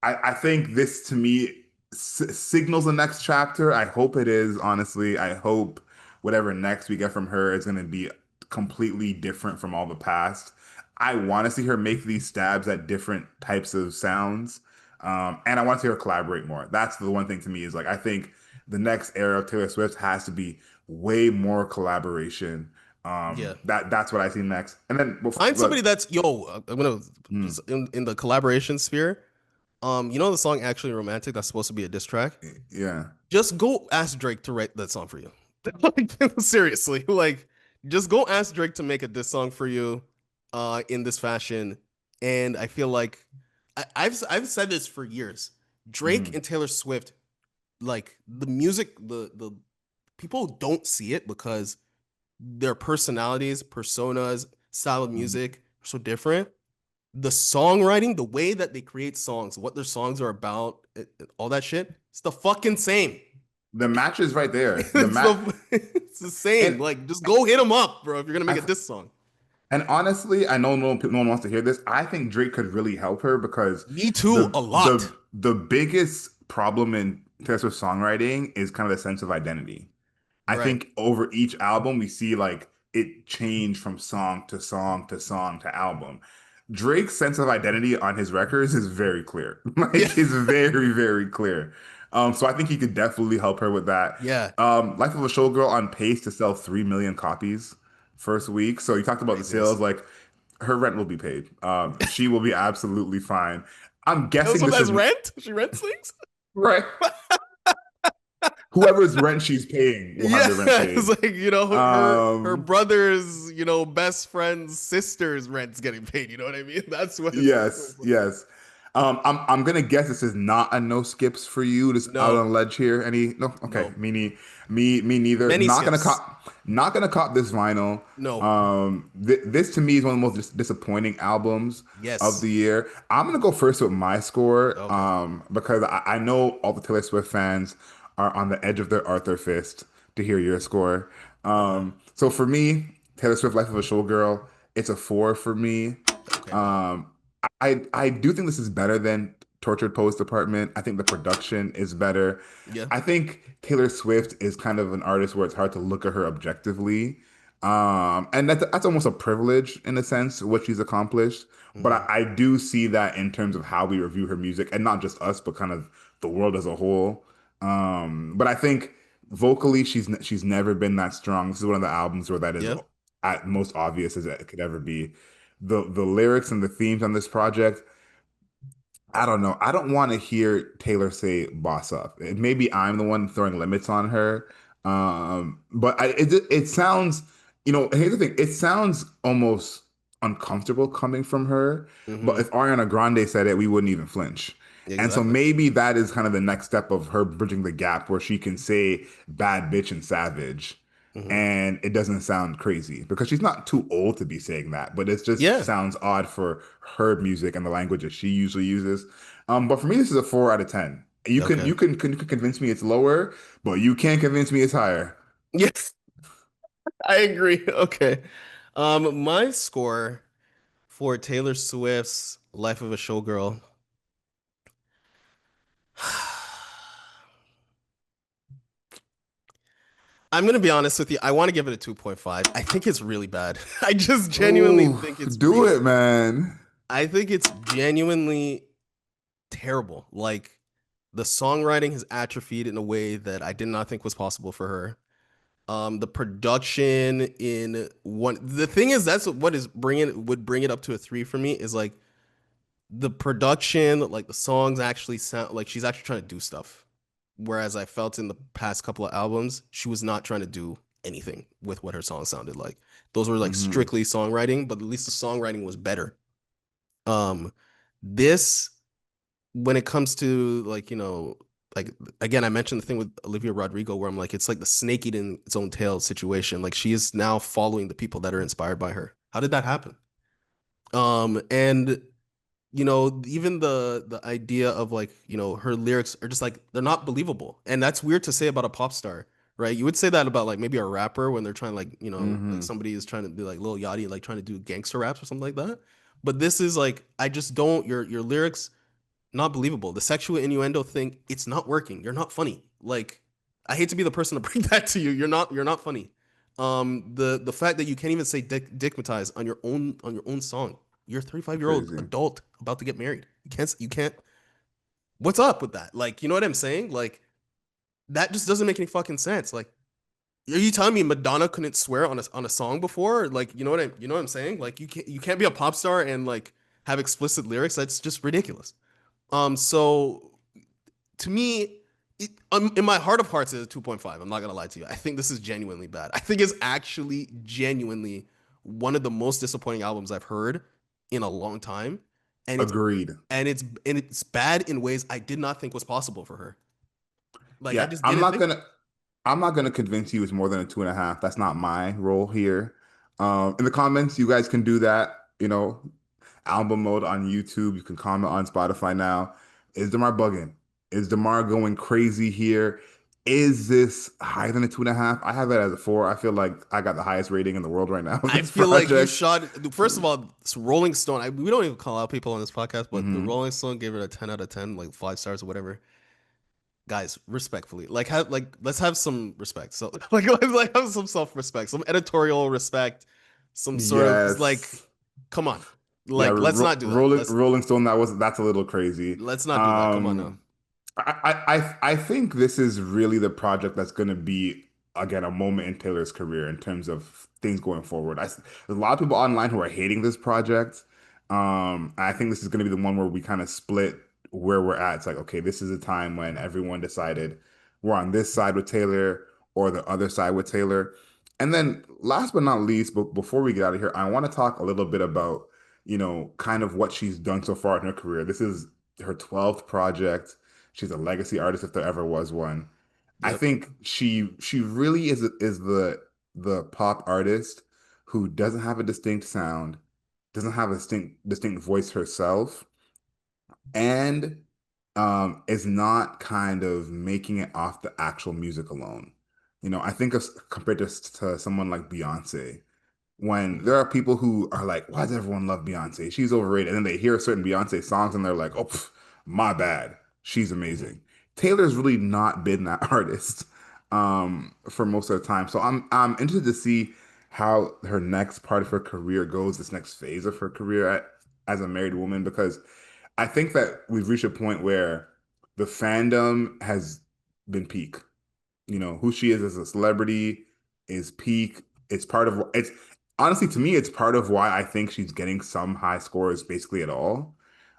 I think this to me signals the next chapter. I hope it is, honestly. I hope whatever next we get from her is going to be completely different from all the past. I want to see her make these stabs at different types of sounds. And I want to see her collaborate more. That's the one thing to me is like, I think the next era of Taylor Swift has to be way more collaboration. Yeah. That's what I see next. And then, Find somebody look, that's I'm gonna hmm, just in the collaboration sphere. The song Actually Romantic that's supposed to be a diss track. yeah. Just go ask Drake to write that song for you. Like, seriously, like just go ask Drake to make a diss song for you in this fashion. And I feel like I've said this for years. Drake Mhm. and Taylor Swift, like the music, the people don't see it because their personalities, personas, style of Mhm. music are so different. The songwriting, the way that they create songs, what their songs are about, all that shit, it's the fucking same. The match is right there. The it's match, it's the same. and Like, just go hit them up, bro. If you're gonna make a I diss song, and honestly, I know no one wants to hear this. I think Drake could really help her because me too, a lot. the biggest problem in Taylor Swift songwriting is kind of the sense of identity. I Right. think over each album we see like it change from song to song to song to album. Drake's sense of identity on his records is very clear. Yeah. Like it's very, very clear. So I think he could definitely help her with that. Yeah. Life of a Showgirl on pace to sell 3 million copies first week. So you talked about the Craziness. sales, like her rent will be paid. She will be absolutely fine. I'm Taylor guessing Swift this has is rent. She rents things. right. Whoever's rent she's paying will have Yeah, their rent it's paid. like her Um, brother's best friend's sister's rent's getting paid. You know what I mean? That's what yes, it's like. yes. I'm gonna guess this is not a no skips for you. Just out No, on a ledge here. Any no? Okay, no, me neither. many skips. Not gonna cop this vinyl. No. This to me is one of the most disappointing albums of Yes. the year. I'm gonna go first with my score. Okay. Because I know all the Taylor Swift fans are on the edge of their Arthur fist to hear your score. Uh-huh. So for me, Taylor Swift, Life of a Showgirl, it's a 4 for me. Okay. Um, I do think this is better than Tortured Post Department. I think the production is better. Yeah. I think Taylor Swift is kind of an artist where it's hard to look at her objectively. And that's almost a privilege in a sense, what she's accomplished. But hmm I do see that in terms of how we review her music, and not just us, but kind of the world as a whole. But I think vocally, she's never been that strong. This is one of the albums where that is Yeah. at most obvious as it could ever be. The lyrics and the themes on this project, I don't know. I don't want to hear Taylor say "boss up." Maybe I'm the one throwing limits on her. But it sounds, here's the thing. It sounds almost uncomfortable coming from her. But hmm if Ariana Grande said it, we wouldn't even flinch. And so Exactly. maybe that is kind of the next step of her bridging the gap where she can say bad bitch and savage hmm and it doesn't sound crazy because she's not too old to be saying that, but it just Yeah. sounds odd for her music and the language that she usually uses. But for me, this is a 4 out of 10. Okay. You can convince me it's lower, but you can't convince me it's higher. Yes, I agree. Okay. My score for Taylor Swift's Life of a Showgirl. I'm gonna be honest with you. I want to give it a 2.5. I think it's really bad. I just genuinely Oh, think it's do really it, bad. man. I think it's genuinely terrible. Like the songwriting has atrophied in a way that I did not think was possible for her. The production in one, the thing is, that's what is bringing would bring it up to a three for me is like the production, like the songs actually sound like she's actually trying to do stuff. Whereas I felt in the past couple of albums, she was not trying to do anything with what her songs sounded like. Those were like Hmm. strictly songwriting, but at least the songwriting was better. Um, this when it comes to like like again I mentioned the thing with Olivia Rodrigo where I'm like it's like the snake eating its own tail situation. Like she is now following the people that are inspired by her. How did that happen? And even the idea of like her lyrics are just like they're not believable, and that's weird to say about a pop star, right? You would say that about like maybe a rapper when they're trying like like Hmm. somebody is trying to be like Lil Yachty like trying to do gangster raps or something like that. But this is like I just don't your lyrics not believable. The sexual innuendo thing, it's not working. You're not funny. Like, I hate to be the person to bring that to you. You're not funny. The fact that you can't even say dickmatize on your own song. You're a 35-year-old Crazy. adult about to get married. You can't. What's up with that? Like, you know what I'm saying? Like, that just doesn't make any fucking sense. Like, are you telling me Madonna couldn't swear on a song before? Like, you know what I'm saying? Like, you can't be a pop star and like have explicit lyrics. That's just ridiculous. So to me, in my heart of hearts, it's a 2.5. I'm not gonna lie to you. I think this is genuinely bad. I think it's actually genuinely one of the most disappointing albums I've heard in a long time, and it's Agreed. and it's bad in ways I did not think was possible for her. Like I Yeah, just didn't think that. I'm not gonna convince you it's more than a 2.5. That's not my role here. In the comments, you guys can do that. Album mode on YouTube. You can comment on Spotify now. Is Demar bugging? Is Demar going crazy here? Is this higher than a 2.5? I have it as a 4. I feel like I got the highest rating in the world right now of I this feel like you project. shot. First of all, it's Rolling Stone. We don't even call out people on this podcast, but the Hmm. Rolling Stone gave it a 10 out of 10, like 5 stars or whatever. Guys, respectfully, like have like let's have some respect. So like have some self-respect, some editorial respect, some sort of like, Yes. come on, Yeah, like let's not do that. Rolling Stone. That's a little crazy. Let's not do that. Come on now. Um, I think this is really the project that's going to be again a moment in Taylor's career in terms of things going forward. There's a lot of people online who are hating this project. I think this is going to be the one where we kind of split where we're at. It's like, okay, this is a time when everyone decided we're on this side with Taylor or the other side with Taylor. And then last but not least, but before we get out of here, I want to talk a little bit about, kind of what she's done so far in her career. This is her 12th project. She's a legacy artist if there ever was one. I Yep. think she really is the pop artist who doesn't have a distinct sound, doesn't have a distinct voice herself, and is not kind of making it off the actual music alone. I think of compared to someone like Beyonce, when Mhm. there are people who are like, why does everyone love Beyonce? She's overrated. And then they hear certain Beyonce songs and they're like, oh, pff, my bad. She's Mhm. amazing. Taylor's really not been that artist for most of the time. So I'm interested to see how her next part of her career goes, this next phase of her career as a married woman, because I think that we've reached a point where the fandom has been peak. Who she is as a celebrity is peak. It's honestly, to me, it's part of why I think she's getting some high scores basically at all.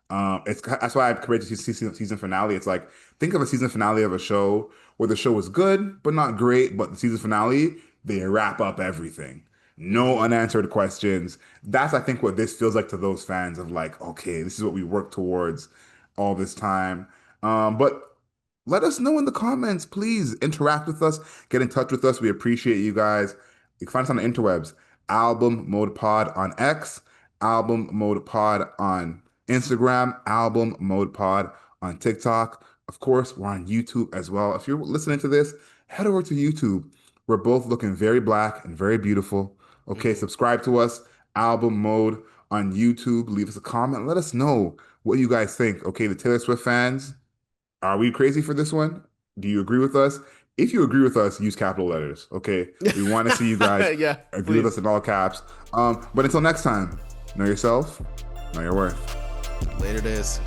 That's why I compared to season finale. It's like, think of a season finale of a show where the show was good but not great, but the season finale they wrap up everything. No Mhm. unanswered questions. That's, I think, what this feels like to those fans of like, okay, this is what we worked towards all this time. But let us know in the comments. Please interact with us. Get in touch with us. We appreciate you guys. You can find us on the interwebs. Album Mode Pod on X. Album Mode Pod on Instagram. Album Mode Pod on TikTok. Of course, we're on YouTube as well. If you're listening to this, head over to YouTube. We're both looking very black and very beautiful. Okay, Mhm. subscribe to us. Album Mode on YouTube. Leave us a comment. Let us know what you guys think. Okay, the Taylor Swift fans, are we crazy for this one? Do you agree with us? If you agree with us, use capital letters. Okay, we want to see you guys Yeah, agree with please. us in all caps. But until next time, know yourself, know your worth. Later days.